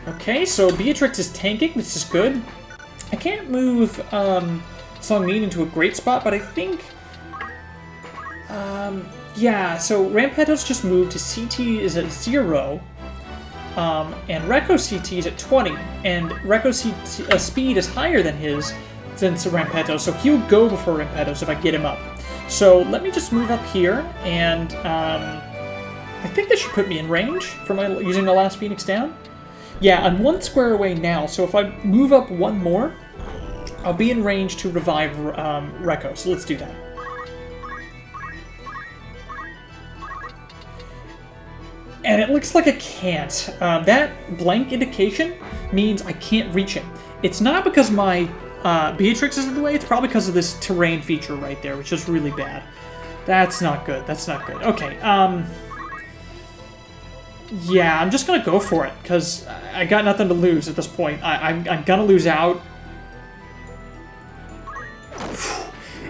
Okay, so Beatrix is tanking. This is good. I can't move Songmin into a great spot, but I think... yeah, so Rampetos just moved. His CT is at 0. And Rekko CT is at 20. And Rekko's speed is higher than his since Rampetos, so he'll go before Rampetos if I get him up. So let me just move up here, and I think this should put me in range for using the last Phoenix down. Yeah, I'm 1 square away now, so if I move up 1 more, I'll be in range to revive Rekko, so let's do that. And it looks like I can't. That blank indication means I can't reach him. It's not because my Beatrix is in the way, it's probably because of this terrain feature right there, which is really bad. That's not good, that's not good. Okay, yeah, I'm just gonna go for it, because I got nothing to lose at this point. I'm gonna lose out.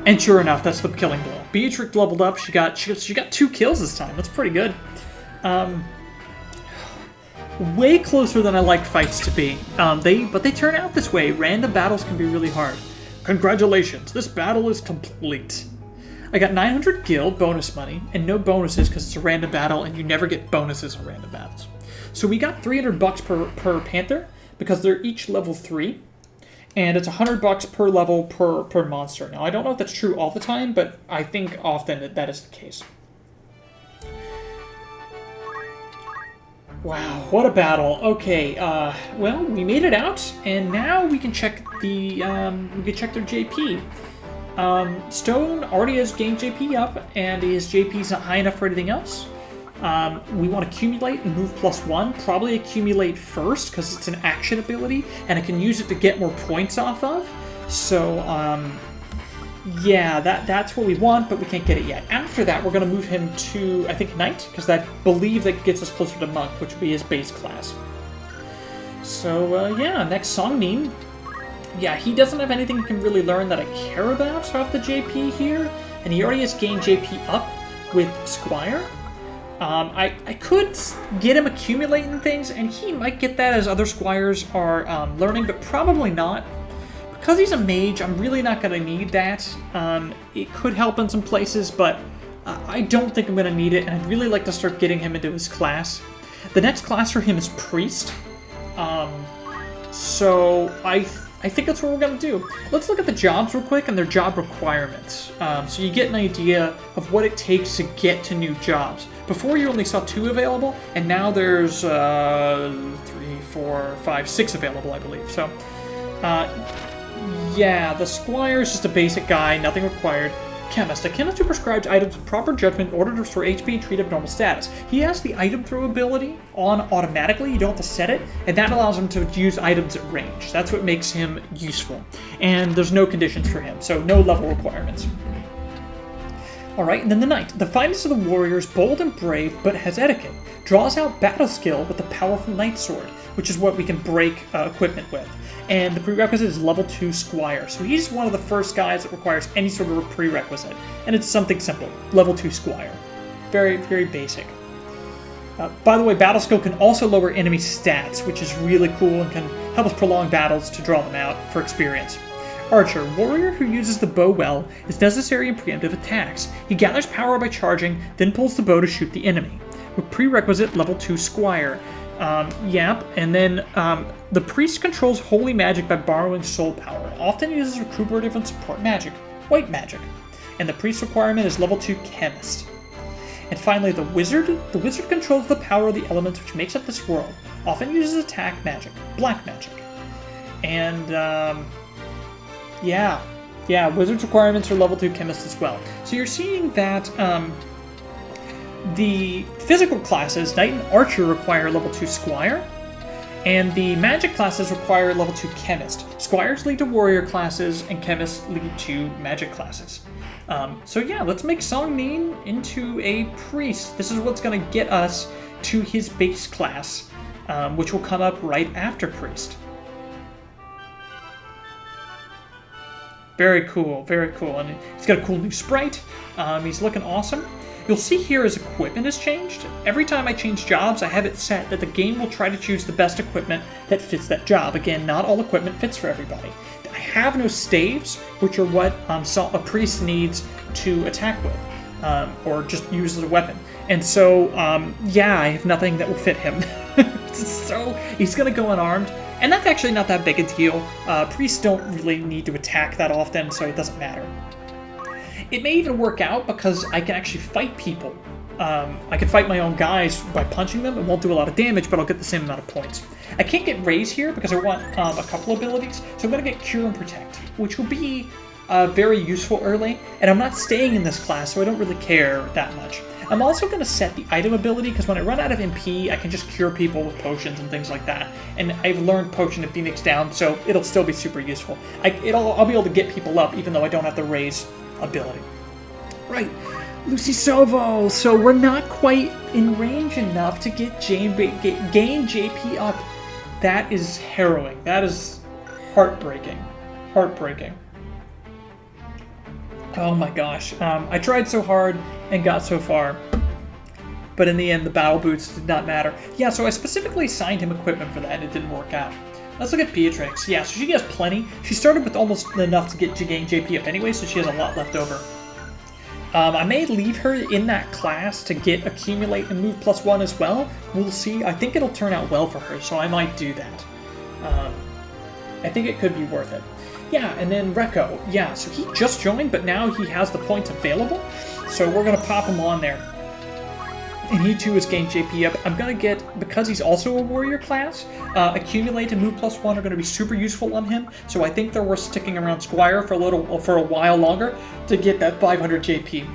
And sure enough, that's the killing blow. Beatrix leveled up, she got 2 kills this time, that's pretty good. Way closer than I like fights to be. But they turn out this way. Random battles can be really hard. Congratulations, this battle is complete. I got 900 guild bonus money, and no bonuses because it's a random battle, and you never get bonuses on random battles. So we got 300 bucks per Panther, because they're each level 3, and it's 100 bucks per level per monster. Now, I don't know if that's true all the time, but I think often that is the case. Wow, what a battle. Okay, well, we made it out, and now we can check their JP. Stone already has gained JP up, and his JP's not high enough for anything else. We want to accumulate and move +1. Probably accumulate first, because it's an action ability, and I can use it to get more points off of. So, yeah, that's what we want, but we can't get it yet. After that, we're going to move him to, I think, Knight, because I believe that gets us closer to Monk, which would be his base class. So, yeah, next Songmin. Yeah, he doesn't have anything he can really learn that I care about off the JP here, and he already has gained JP up with Squire. I could get him accumulating things, and he might get that as other Squires are learning, but probably not. Because he's a mage, I'm really not going to need that. It could help in some places, but I don't think I'm going to need it, and I'd really like to start getting him into his class. The next class for him is Priest. So I think that's what we're going to do. Let's look at the jobs real quick and their job requirements. So you get an idea of what it takes to get to new jobs. Before you only saw 2 available, and now there's 3, 4, 5, 6 available, I believe. So, yeah, the Squire is just a basic guy, nothing required. Chemist. A chemist who prescribes items with proper judgment in order to restore HP and treat abnormal status. He has the item throw ability on automatically, you don't have to set it, and that allows him to use items at range. That's what makes him useful. And there's no conditions for him, so no level requirements. Alright, and then the Knight. The finest of the warriors, bold and brave, but has etiquette. Draws out battle skill with the powerful Knight Sword, which is what we can break equipment with. And the prerequisite is level 2 Squire. So he's one of the first guys that requires any sort of a prerequisite. And it's something simple. Level 2 Squire. Very, very basic. By the way, battle skill can also lower enemy stats, which is really cool and can help us prolong battles to draw them out for experience. Archer. Warrior who uses the bow well is necessary in preemptive attacks. He gathers power by charging, then pulls the bow to shoot the enemy. With prerequisite level 2 Squire. Yep, and then the priest controls holy magic by borrowing soul power. Often uses recuperative and support magic, white magic. And the priest requirement is level 2 chemist. And finally, the wizard. The wizard controls the power of the elements which makes up this world. Often uses attack magic, black magic. And yeah, wizard's requirements are level 2 chemist as well. So you're seeing that the physical classes, Knight and Archer, require level 2 Squire, and the magic classes require level 2 Chemist. Squires lead to warrior classes, and Chemists lead to magic classes. So yeah, let's make Song Nin into a priest. This is what's going to get us to his base class, which will come up right after priest. Very cool, very cool. And he's got a cool new sprite. He's looking awesome. You'll see here his equipment has changed. Every time I change jobs, I have it set that the game will try to choose the best equipment that fits that job. Again, not all equipment fits for everybody. I have no staves, which are what a priest needs to attack with, or just use as a weapon. And so, yeah, I have nothing that will fit him. So he's going to go unarmed, and that's actually not that big a deal. Priests don't really need to attack that often, so it doesn't matter. It may even work out because I can actually fight people. I can fight my own guys by punching them. It won't do a lot of damage, but I'll get the same amount of points. I can't get Raise here because I want a couple abilities, so I'm going to get Cure and Protect, which will be very useful early, and I'm not staying in this class, so I don't really care that much. I'm also going to set the item ability, because when I run out of MP, I can just cure people with potions and things like that. And I've learned Potion of Phoenix down, so it'll still be super useful. I'll be able to get people up, even though I don't have the Raise ability. Right, Lucy Sovo. So we're not quite in range enough to gain JP up. That is harrowing. That is heartbreaking. Heartbreaking. Oh my gosh. I tried so hard and got so far, but in the end the battle boots did not matter. Yeah, so I specifically assigned him equipment for that and it didn't work out. Let's look at Beatrix. Yeah, so she has plenty. She started with almost enough to gain JP up anyway, so she has a lot left over. I may leave her in that class to get Accumulate and Move +1 as well. We'll see. I think it'll turn out well for her, so I might do that. I think it could be worth it. Yeah, and then Rekko. Yeah, so he just joined, but now he has the points available, so we're going to pop him on there. And he too has gained JP up. I'm going to get, because he's also a warrior class, Accumulate and Move +1 are going to be super useful on him. So I think they're worth sticking around Squire for a while longer to get that 500 JP.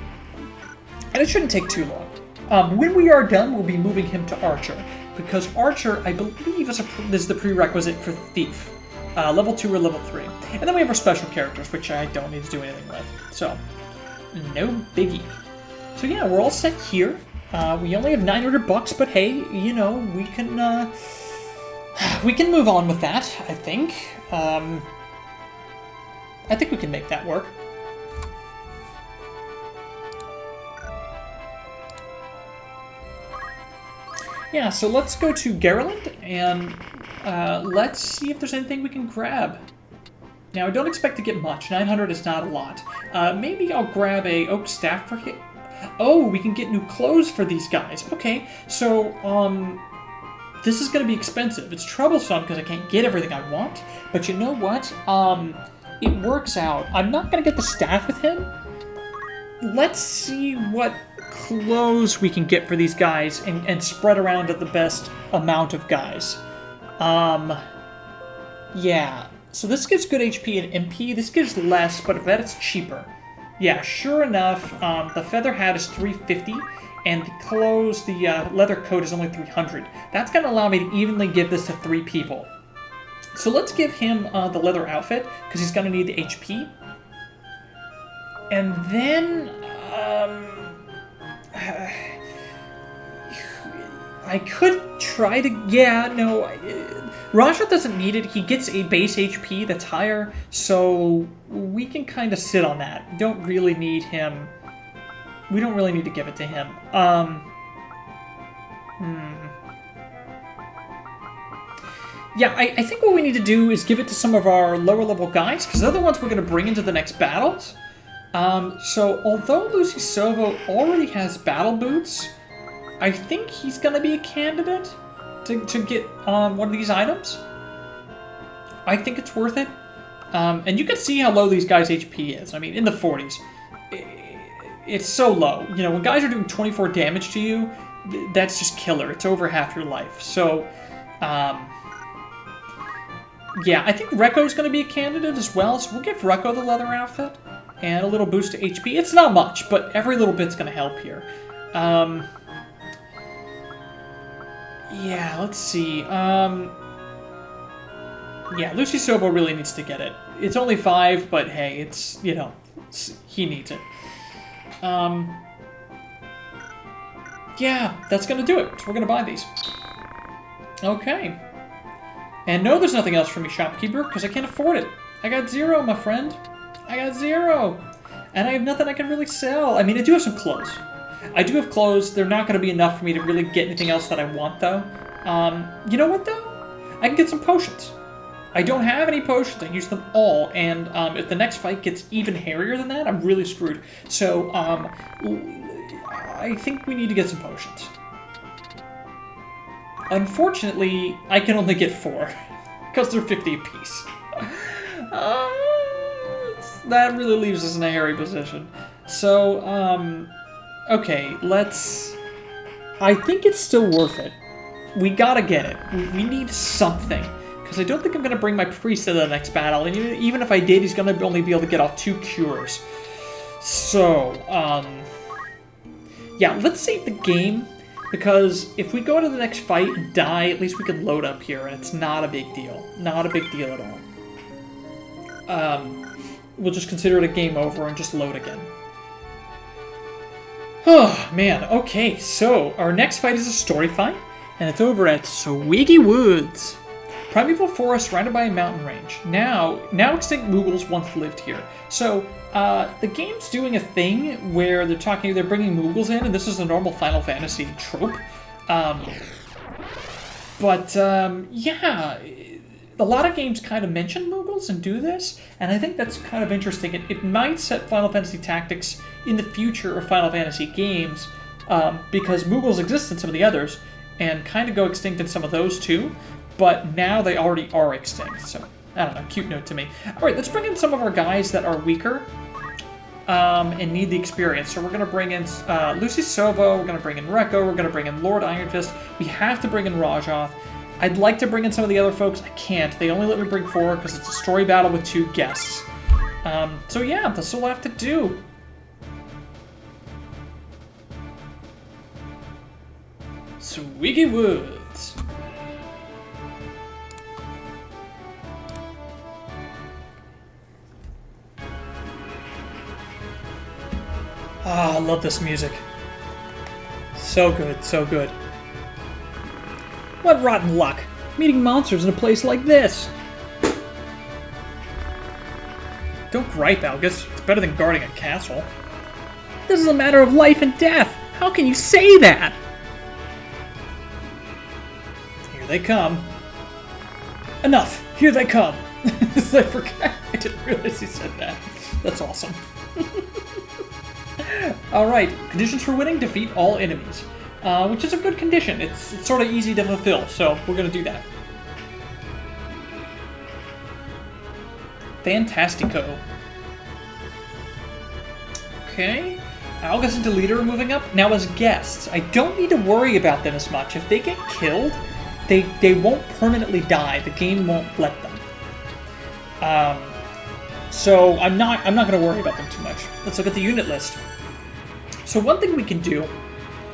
And it shouldn't take too long. When we are done, we'll be moving him to Archer, because Archer, I believe, is the prerequisite for Thief. Level 2 or level 3. And then we have our special characters, which I don't need to do anything with. So, no biggie. So yeah, we're all set here. We only have $900, but hey, you know, we can move on with that, I think. I think we can make that work. Yeah, so let's go to Garland, and let's see if there's anything we can grab. Now, I don't expect to get much. 900 is not a lot. Maybe I'll grab a oak staff for him. Oh, we can get new clothes for these guys. Okay, so, this is going to be expensive. It's troublesome because I can't get everything I want. But you know what? It works out. I'm not going to get the staff with him. Let's see what clothes we can get for these guys and spread around to the best amount of guys. Yeah. So this gives good HP and MP. This gives less, but I bet it's cheaper. Yeah, sure enough, the feather hat is 350, and the clothes, the leather coat is only 300. That's going to allow me to evenly give this to 3 people. So let's give him the leather outfit, because he's going to need the HP. And then, I could try to, yeah, no, Raja doesn't need it. He gets a base HP that's higher, so we can kind of sit on that. We don't really need him. We don't really need to give it to him. Yeah, I think what we need to do is give it to some of our lower level guys, because they're the ones we're going to bring into the next battles. So although Lucy Sovo already has battle boots, I think he's going to be a candidate to get one of these items. I think it's worth it. And you can see how low these guys' HP is. I mean, in the 40s. It's so low. You know, when guys are doing 24 damage to you, that's just killer. It's over half your life. So, yeah, I think Rekko's going to be a candidate as well. So we'll give Rekko the leather outfit and a little boost to HP. It's not much, but every little bit's going to help here. Yeah, let's see. Yeah, Lucy Sovo really needs to get it. It's only 5, but hey, it's, you know, he needs it. Yeah, that's gonna do it. So we're gonna buy these. Okay. And no, there's nothing else for me, shopkeeper, because I can't afford it. I got 0, my friend. I got 0. And I have nothing I can really sell. I mean, I do have some clothes. I do have clothes. They're not going to be enough for me to really get anything else that I want, though. You know what, though? I can get some potions. I don't have any potions. I use them all. And if the next fight gets even hairier than that, I'm really screwed. So, I think we need to get some potions. Unfortunately, I can only get 4. Because they're 50 apiece. That really leaves us in a hairy position. So, okay, let's... I think it's still worth it. We gotta get it. We need something. Because I don't think I'm going to bring my priest to the next battle. And even if I did, he's going to only be able to get off 2 cures. So, yeah, let's save the game. Because if we go to the next fight and die, at least we can load up here. And it's not a big deal. Not a big deal at all. We'll just consider it a game over and just load again. Oh, man. Okay, so our next fight is a story fight. And it's over at Swiggy Woods. Primeval forest surrounded by a mountain range. Now extinct Moogles once lived here. So, the game's doing a thing where they're bringing Moogles in, and this is a normal Final Fantasy trope. Yeah, a lot of games kind of mention Moogles and do this, and I think that's kind of interesting. It might set Final Fantasy Tactics in the future of Final Fantasy games, because Moogles exist in some of the others, and kind of go extinct in some of those too. But now they already are extinct, so, I don't know, cute note to me. Alright, let's bring in some of our guys that are weaker, and need the experience. So we're going to bring in Lucy Sovo, we're going to bring in Rekko, we're going to bring in Lord Ironfist, we have to bring in Rajoth. I'd like to bring in some of the other folks, I can't. They only let me bring 4 because it's a story battle with 2 guests. So yeah, that's what we'll have to do. Swiggy Woods. Ah, I love this music. So good, so good. What rotten luck, meeting monsters in a place like this. Don't gripe, Algus. It's better than guarding a castle. This is a matter of life and death. How can you say that? Here they come. Enough. Here they come. I forgot. I didn't realize he said that. That's awesome. Alright, conditions for winning, defeat all enemies. Which is a good condition. It's sort of easy to fulfill, so we're going to do that. Fantastico. Okay. Algus and Deleter are moving up. Now as guests, I don't need to worry about them as much. If they get killed, they won't permanently die. The game won't let them. So I'm not going to worry about them too much. Let's look at the unit list. So one thing we can do,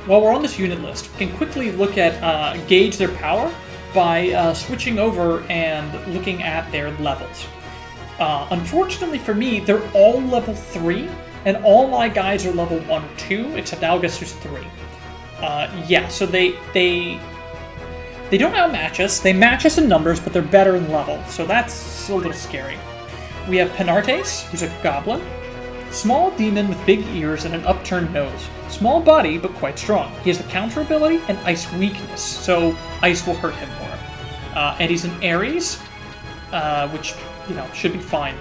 while we're on this unit list, we can quickly look at gauge their power by switching over and looking at their levels. Unfortunately for me, they're all level 3, and all my guys are level 1 or 2, except Algus, who's 3. Yeah, so they don't outmatch us. They match us in numbers, but they're better in level, so that's a little scary. We have Penartes, who's a goblin. Small demon with big ears and an upturned nose. Small body, but quite strong. He has the counter ability and ice weakness, so ice will hurt him more. And he's an Ares, which, should be fine.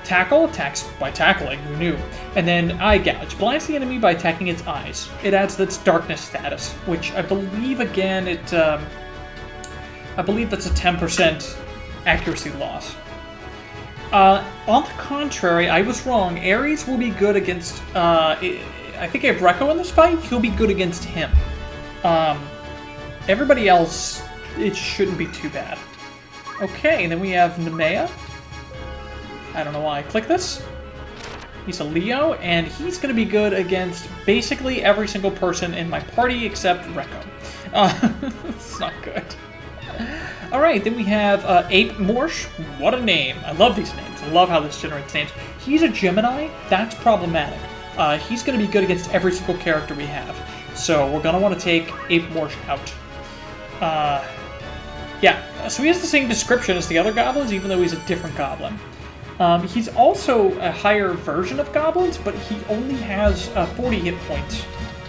Tackle, attacks by tackling, who knew? And then Eye Gouge, blinds the enemy by attacking its eyes. It adds its darkness status, which I believe, again, I believe that's a 10% accuracy loss. On the contrary, I was wrong. Ares will be good against, I think I have Rekko in this fight. He'll be good against him. Everybody else, it shouldn't be too bad. Okay, and then we have Nemea. I don't know why I clicked this. He's a Leo, and he's going to be good against basically every single person in my party except Rekko. It's not good. Alright, then we have Ape Morsh. What a name. I love these names. I love how this generates names. He's a Gemini. That's problematic. He's going to be good against every single character we have. So we're going to want to take Ape Morsh out. Yeah, so he has the same description as the other goblins, even though he's a different goblin. He's also a higher version of goblins, but he only has 40 hit points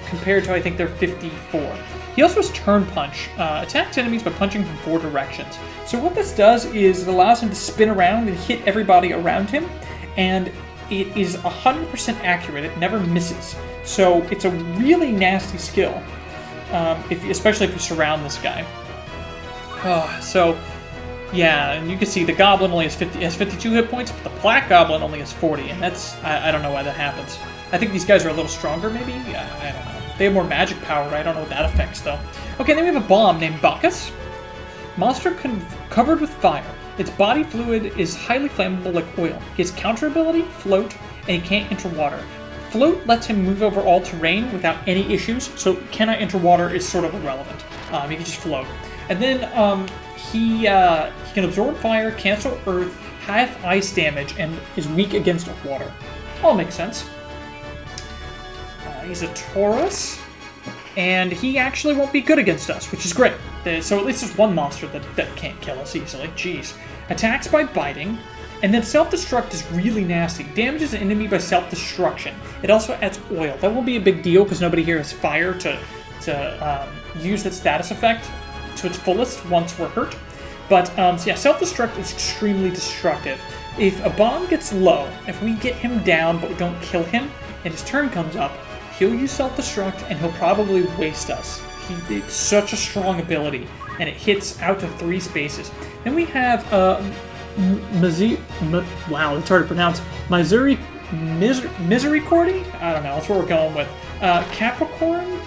compared to, I think, their 54. He also has Turn Punch, attacks enemies by punching from 4 directions. So what this does is it allows him to spin around and hit everybody around him, and it is 100% accurate. It never misses. So it's a really nasty skill, especially if you surround this guy. Yeah, and you can see the Goblin only has 52 hit points, but the Black Goblin only has 40, and that's, I don't know why that happens. I think these guys are a little stronger, maybe? Yeah, I don't know. They have more magic power, I don't know what that affects, though. Okay, then we have a bomb named Bacchus. Monster covered with fire. Its body fluid is highly flammable like oil. He has counter ability, float, and he can't enter water. Float lets him move over all terrain without any issues, so cannot enter water is sort of irrelevant. He can just float. And then, he can absorb fire, cancel earth, half ice damage, and is weak against water. All makes sense. He's a Taurus, and he actually won't be good against us, which is great. So at least there's one monster that can't kill us easily. Jeez. Attacks by biting, and then self-destruct is really nasty. Damages an enemy by self-destruction. It also adds oil. That won't be a big deal because nobody here has fire to use that status effect to its fullest once we're hurt. But, so yeah, self-destruct is extremely destructive. If a bomb gets low, if we get him down but we don't kill him, and his turn comes up, he'll use self-destruct and he'll probably waste us. It's such a strong ability, and it hits out to 3 spaces. Then we have, wow, it's hard to pronounce. Misericordi? I don't know, that's what we're going with. Capricorn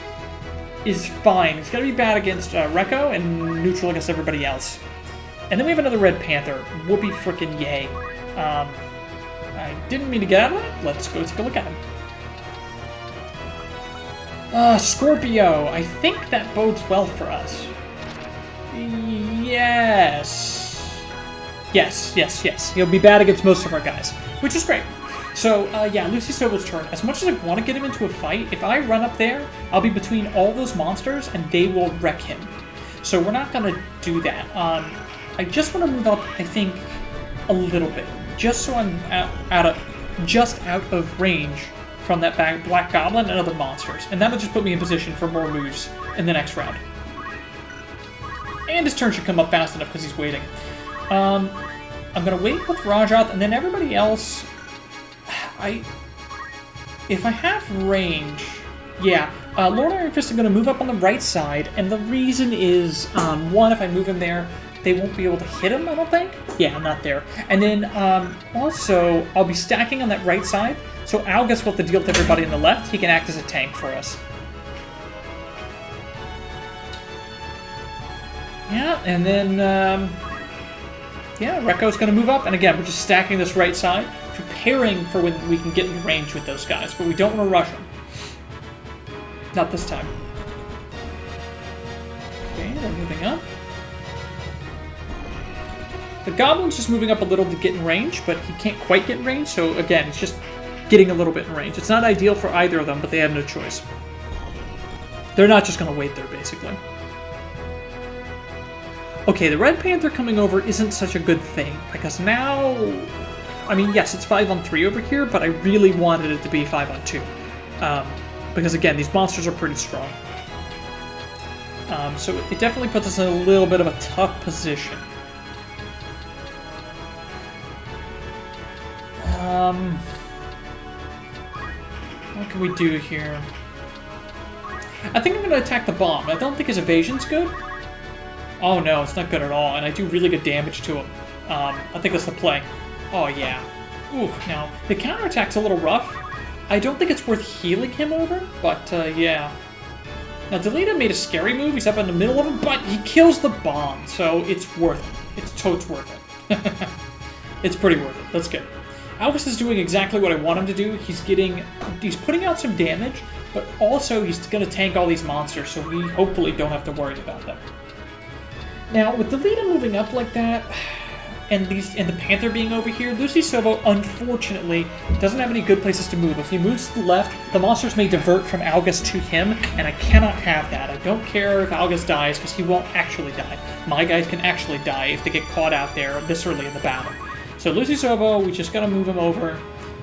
is fine. It's going to be bad against Rekko and neutral against everybody else. And then we have another Red Panther. Whoopee frickin' yay. I didn't mean to get out of that. Let's go take a look at him. Scorpio. I think that bodes well for us. Yes. Yes. He'll be bad against most of our guys, which is great. So, yeah, Lucy Sobel's turn. As much as I want to get him into a fight, if I run up there, I'll be between all those monsters, and they will wreck him. So we're not going to do that. I just want to move up, I think, a little bit, just so I'm out of range from that Black Goblin and other monsters. And that'll just put me in position for more moves in the next round. And his turn should come up fast enough because he's waiting. I'm going to wait with Rajat, and then everybody else... if I have range, yeah, Lord Iron Fist is going to move up on the right side, and the reason is, one, if I move him there, they won't be able to hit him, I don't think. Yeah, not there. And then, also, I'll be stacking on that right side, so Algus will have to deal with everybody on the left. He can act as a tank for us. Yeah, and then, yeah, Rekko's going to move up, and again, we're just stacking this right side, preparing for when we can get in range with those guys, but we don't want to rush them. Not this time. Okay, they're moving up. The Goblin's just moving up a little to get in range, but he can't quite get in range, so again, it's just getting a little bit in range. It's not ideal for either of them, but they have no choice. They're not just going to wait there, basically. Okay, the Red Panther coming over isn't such a good thing, because now... I mean, yes, it's 5-on-3 over here, but I really wanted it to be 5-on-2. Because, again, these monsters are pretty strong. So it definitely puts us in a little bit of a tough position. What can we do here? I think I'm going to attack the bomb. I don't think his evasion's good. Oh no, it's not good at all, and I do really good damage to him. I think that's the play. Oh yeah. Ooh, now, the counterattack's a little rough. I don't think it's worth healing him over, but yeah. Now, Delita made a scary move. He's up in the middle of him, but he kills the bomb, so it's worth it. It's totes worth it. It's pretty worth it. That's good. Algus is doing exactly what I want him to do. He's putting out some damage, but also he's going to tank all these monsters, so we hopefully don't have to worry about them. Now, with Delita moving up like that, and the Panther being over here, Lucy Silva, unfortunately, doesn't have any good places to move. If he moves to the left, the monsters may divert from Algus to him, and I cannot have that. I don't care if Algus dies, because he won't actually die. My guys can actually die if they get caught out there this early in the battle. So Lucy Silva, we just gotta move him over,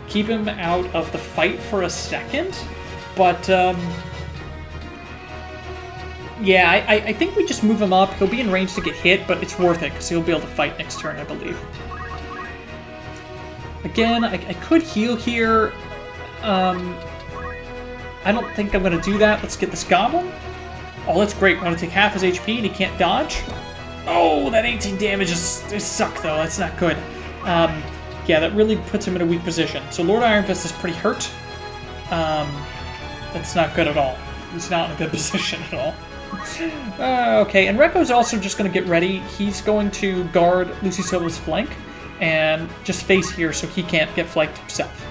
keep him out of the fight for a second, but, yeah, I think we just move him up. He'll be in range to get hit, but it's worth it, because he'll be able to fight next turn, I believe. Again, I could heal here. I don't think I'm going to do that. Let's get this Goblin. Oh, that's great. We're going to take half his HP, and he can't dodge. Oh, that 18 damage is suck, though. That's not good. Yeah, that really puts him in a weak position. So Lord Iron Fist is pretty hurt. That's not good at all. He's not in a good position at all. Okay, and Rekko's also just going to get ready. He's going to guard Lucy Silva's flank and just face here so he can't get flanked himself.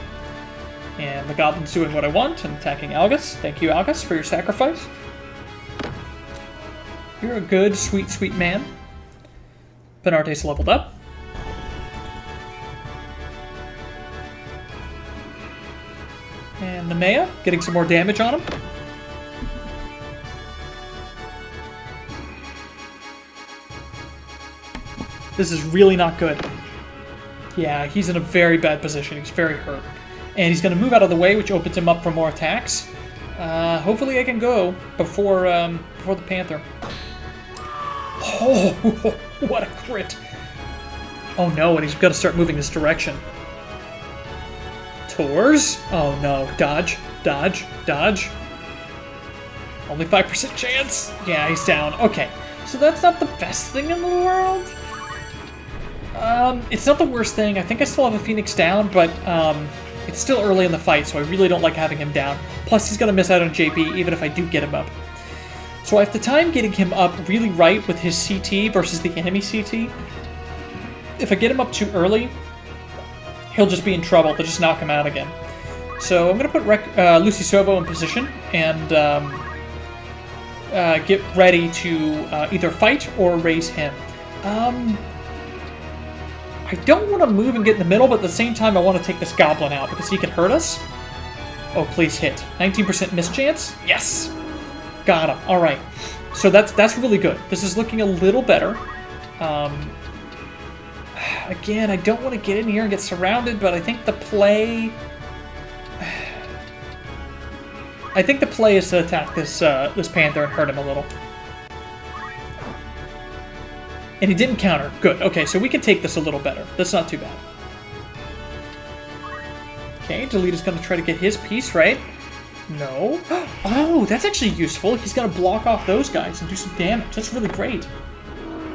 And the Goblin's doing what I want and attacking Algus. Thank you, Algus, for your sacrifice. You're a good, sweet, sweet man. Penarte's leveled up. And Nemea getting some more damage on him. This is really not good. Yeah, he's in a very bad position. He's very hurt. And he's going to move out of the way, which opens him up for more attacks. Hopefully I can go before the Panther. Oh, what a crit. Oh no, and he's got to start moving this direction. Tours? Oh no, dodge, dodge, dodge. Only 5% chance? Yeah, he's down. Okay, so that's not the best thing in the world. It's not the worst thing. I think I still have a Phoenix down, but it's still early in the fight, so I really don't like having him down. Plus, he's going to miss out on JB, even if I do get him up. So I have to time getting him up really right with his CT versus the enemy CT. If I get him up too early, he'll just be in trouble. They'll just knock him out again. So I'm going to put Lucy Silva in position and get ready to either fight or raise him. I don't want to move and get in the middle, but at the same time, I want to take this Goblin out because he can hurt us. Oh, please hit. 19% miss chance? Yes! Got him. All right. So that's really good. This is looking a little better. Again, I don't want to get in here and get surrounded, but I think the play... I think the play is to attack this Panther and hurt him a little. And he didn't counter. Good. Okay, so we can take this a little better. That's not too bad. Okay, Delita's gonna try to get his piece, right? No. Oh, that's actually useful. He's gonna block off those guys and do some damage. That's really great.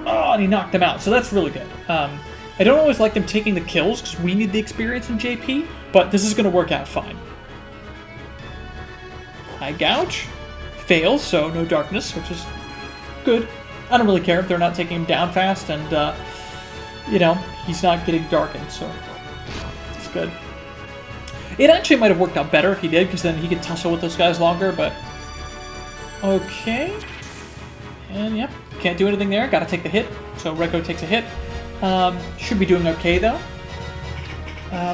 Oh, and he knocked them out, so that's really good. I don't always like them taking the kills, because we need the experience in JP, but this is gonna work out fine. High Gouge. Fails, so no darkness, which is good. I don't really care if they're not taking him down fast, and, you know, he's not getting darkened, so it's good. It actually might have worked out better if he did, because then he could tussle with those guys longer, but... Okay. And, yep, can't do anything there. Gotta take the hit, so Rekko takes a hit. Should be doing okay, though.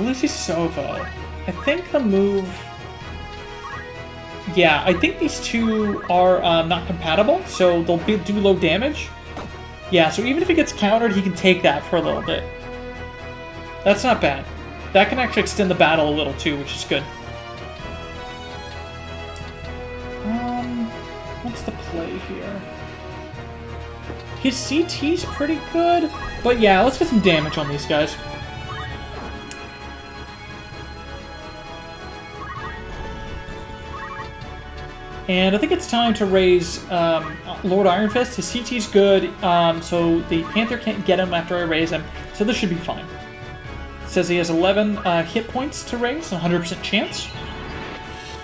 Lucy Sovo. I think the move... Yeah, I think these two are not compatible, so they'll do low damage. Yeah, so even if he gets countered, he can take that for a little bit. That's not bad. That can actually extend the battle a little too, which is good. What's the play here? His CT's pretty good, but yeah, let's get some damage on these guys. And I think it's time to raise Lord Iron Fist. His CT's good, so the Panther can't get him after I raise him, so this should be fine. It says he has 11 hit points to raise, 100% chance.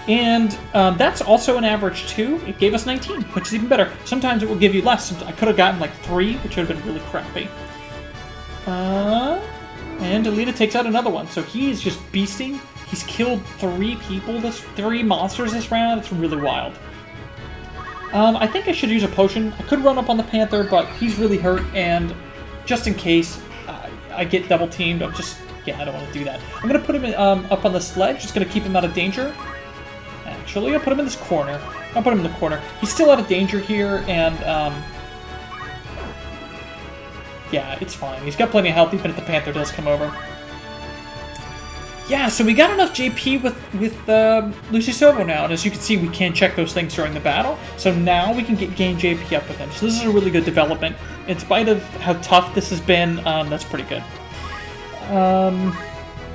And that's also an average too. It gave us 19, which is even better. Sometimes it will give you less. I could have gotten like 3, which would have been really crappy. And Delita takes out another one, so he's just beasting. He's killed 3 people, 3 monsters this round. It's really wild. I think I should use a potion. I could run up on the Panther, but he's really hurt, and just in case I get double teamed, I don't want to do that. I'm going to put him up on the sledge, just going to keep him out of danger. Actually, I'll put him in this corner. I'll put him in the corner. He's still out of danger here, and yeah, it's fine. He's got plenty of health, even if the Panther does come over. Yeah, so we got enough JP with Lucy Sovo now, and as you can see, we can check those things during the battle. So now we can gain JP up with him. So this is a really good development. In spite of how tough this has been, that's pretty good.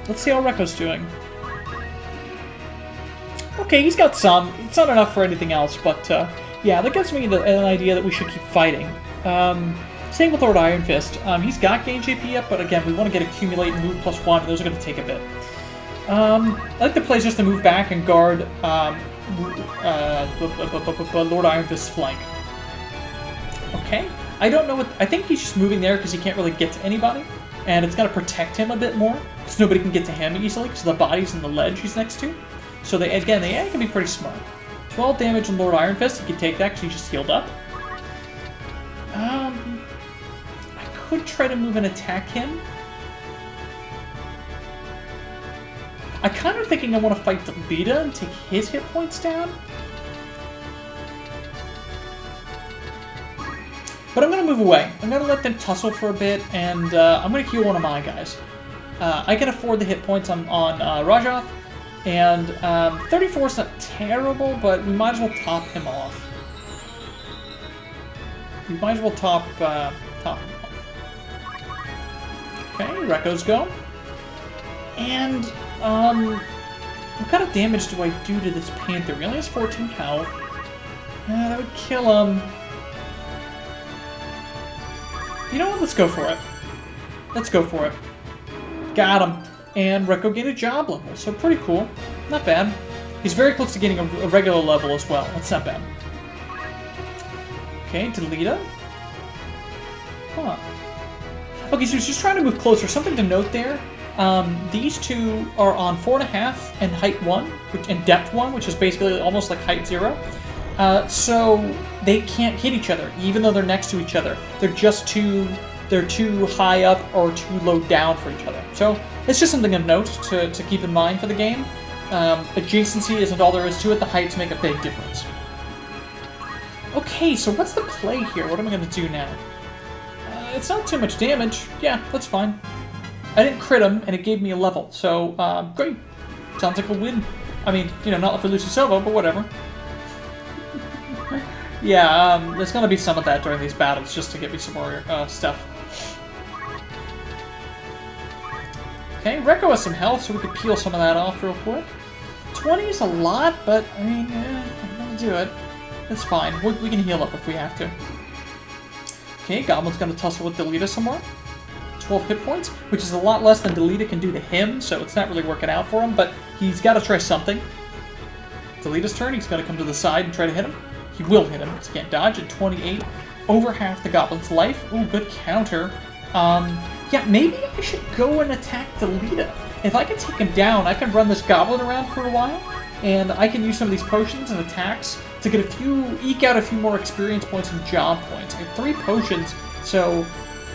Let's see how Rekko's doing. Okay, he's got some. It's not enough for anything else, but yeah, that gives me an idea that we should keep fighting. Same with Lord Iron Fist. He's got gain JP up, but again, we want to get Accumulate and Move +1, and those are going to take a bit. I like the play just to move back and guard Lord Iron Fist's flank. Okay. I don't know what... I think he's just moving there because he can't really get to anybody. And it's got to protect him a bit more, because nobody can get to him easily, because the body's in the ledge he's next to. So they can be pretty smart. 12 damage on Lord Iron Fist. He can take that because he just healed up. I could try to move and attack him. I'm kind of thinking I want to fight Delita and take his hit points down. But I'm going to move away. I'm going to let them tussle for a bit, and I'm going to heal one of my guys. I can afford the hit points on Rajoth, and 34 is not terrible, but we might as well top him off. We might as well top him off. Okay, Rekko's go. And, what kind of damage do I do to this Panther? He only has 14 health. That would kill him. You know what? Let's go for it. Let's go for it. Got him. And Rekko gained a job level, so pretty cool. Not bad. He's very close to getting a regular level as well. That's not bad. Okay, Delita. Huh. Okay, so he's just trying to move closer. Something to note there. These two are on 4.5 and height 1, and depth 1, which is basically almost like height 0. So they can't hit each other, even though they're next to each other. They're just too high up or too low down for each other. So it's just something of note to keep in mind for the game. Adjacency isn't all there is to it. The heights make a big difference. Okay, so what's the play here? What am I going to do now? It's not too much damage. Yeah, that's fine. I didn't crit him, and it gave me a level, so great. Sounds like a win. I mean, you know, not for Lucy Sovo, but whatever. Yeah, there's gonna be some of that during these battles, just to get me some more stuff. Okay, Rekko has some health, so we could peel some of that off real quick. 20 is a lot, but, I mean, I'm gonna do it. It's fine. We can heal up if we have to. Okay, Goblin's gonna tussle with Delita some more. 12 hit points, which is a lot less than Delita can do to him, so it's not really working out for him, but he's got to try something. Delita's turn, he's gonna come to the side and try to hit him. He will hit him, because he can't dodge at 28. Over half the Goblin's life. Ooh, good counter. Yeah, maybe I should go and attack Delita. If I can take him down, I can run this Goblin around for a while, and I can use some of these potions and attacks to get eke out a few more experience points and job points. I have 3 potions, so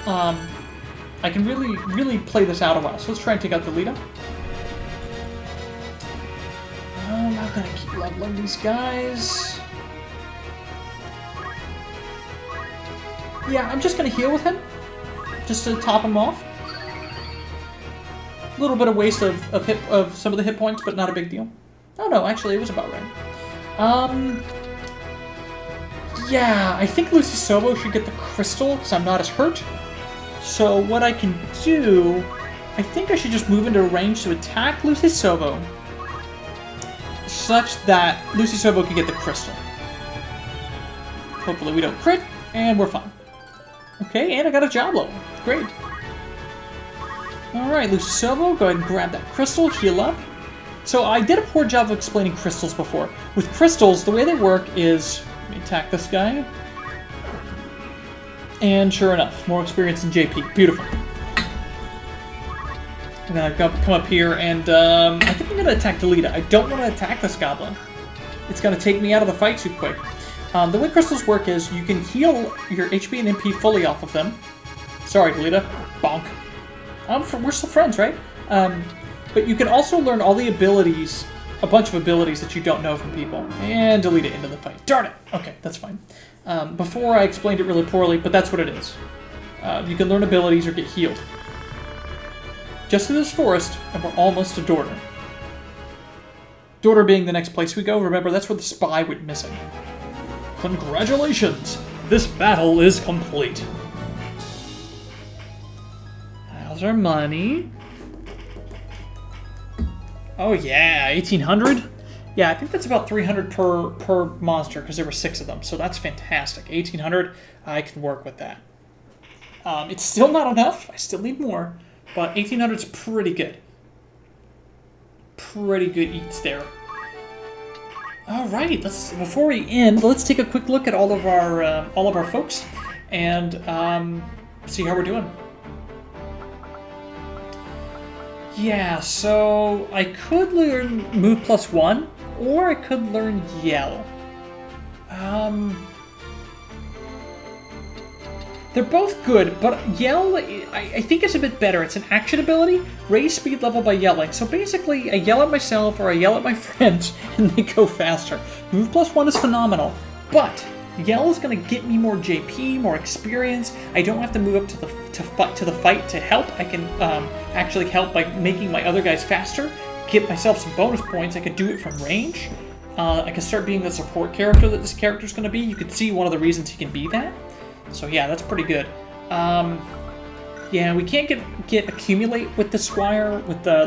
I can really play this out a while. So let's try and take out Delita. I'm not gonna keep leveling these guys. Yeah, I'm just gonna heal with him, just to top him off. A little bit of waste of some of the hit points, but not a big deal. Oh no, actually it was about right. Yeah, I think Lucy Sobo should get the crystal, because I'm not as hurt. So what I can do, I think I should just move into range to attack Lucy Sobo, such that Lucy Sobo can get the crystal. Hopefully we don't crit, and we're fine. Okay, and I got a job level. Great. Alright, Lucy Sobo, go ahead and grab that crystal, heal up. So I did a poor job of explaining crystals before. With crystals, the way they work is, let me attack this guy. And sure enough, more experience in JP. Beautiful. I'm gonna come up here and I think I'm gonna attack Delita. I don't want to attack this Goblin. It's gonna take me out of the fight too quick. The way crystals work is you can heal your HP and MP fully off of them. Sorry, Delita. Bonk. We're still friends, right? But you can also learn all the abilities, a bunch of abilities that you don't know from people, and delete it into the fight. Darn it! Okay, that's fine. Before I explained it really poorly, but that's what it is. You can learn abilities or get healed. Just through this forest, and we're almost to Dorter. Dorter being the next place we go. Remember, that's where the spy went missing. Congratulations! This battle is complete. How's our money? Oh yeah, 1,800? Yeah, I think that's about 300 per monster, because there were 6 of them, so that's fantastic. 1,800, I can work with that. It's still not enough, I still need more, but 1,800 is pretty good. Pretty good eats there. Alright, before we end, let's take a quick look at all of our folks, and see how we're doing. Yeah, so I could learn Move +1, or I could learn Yell. They're both good, but Yell, I think it's a bit better. It's an action ability, raise speed level by yelling. So basically, I yell at myself or I yell at my friends, and they go faster. Move +1 is phenomenal, but Yell is going to get me more JP, more experience. I don't have to move up to the fight to help. I can actually help by making my other guys faster, get myself some bonus points. I could do it from range. I can start being the support character that this character's going to be. You can see one of the reasons he can be that. So yeah, that's pretty good. Yeah, we can't get accumulate with the Squire, with the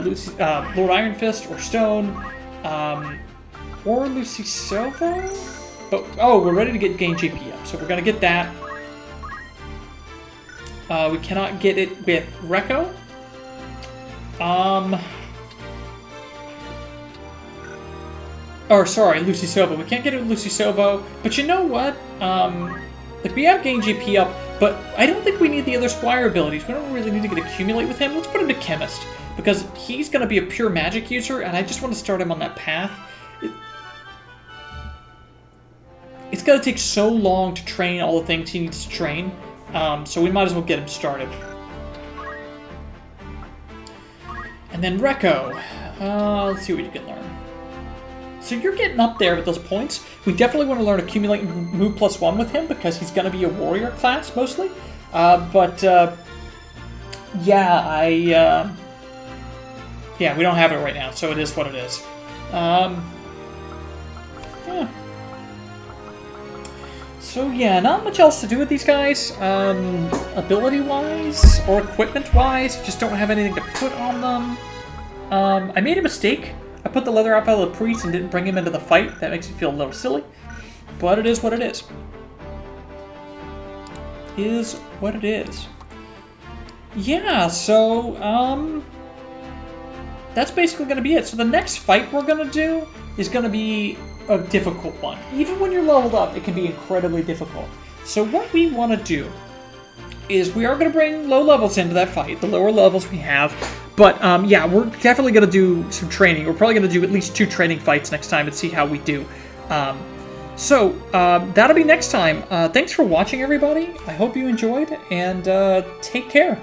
Lord Iron Fist or Stone, or Lucy Silva. But oh, we're ready to gain JP up, so we're gonna get that. We cannot get it with Rekko. Or sorry, Lucy Silva. We can't get it with Lucy Silva. But you know what? Like, we have gained GP up, but I don't think we need the other Squire abilities. We don't really need to get accumulate with him. Let's put him to Chemist, because he's going to be a pure magic user, and I just want to start him on that path. It's going to take so long to train all the things he needs to train, so we might as well get him started. And then Rekko. Let's see what you can learn. So you're getting up there with those points. We definitely want to learn Accumulate and Move +1 with him, because he's going to be a warrior class, mostly. Yeah, yeah, we don't have it right now, so it is what it is. So yeah, not much else to do with these guys. Ability-wise or equipment-wise, just don't have anything to put on them. I made a mistake. I put the leather outfit of the priest and didn't bring him into the fight. That makes me feel a little silly. But it is what it is. Is what it is. Yeah, so, that's basically going to be it. So the next fight we're going to do is going to be a difficult one. Even when you're leveled up, it can be incredibly difficult. So what we want to do is we are going to bring low levels into that fight, the lower levels we have. But, yeah, we're definitely going to do some training. We're probably going to do at least 2 training fights next time and see how we do. So, that'll be next time. Thanks for watching, everybody. I hope you enjoyed, and take care.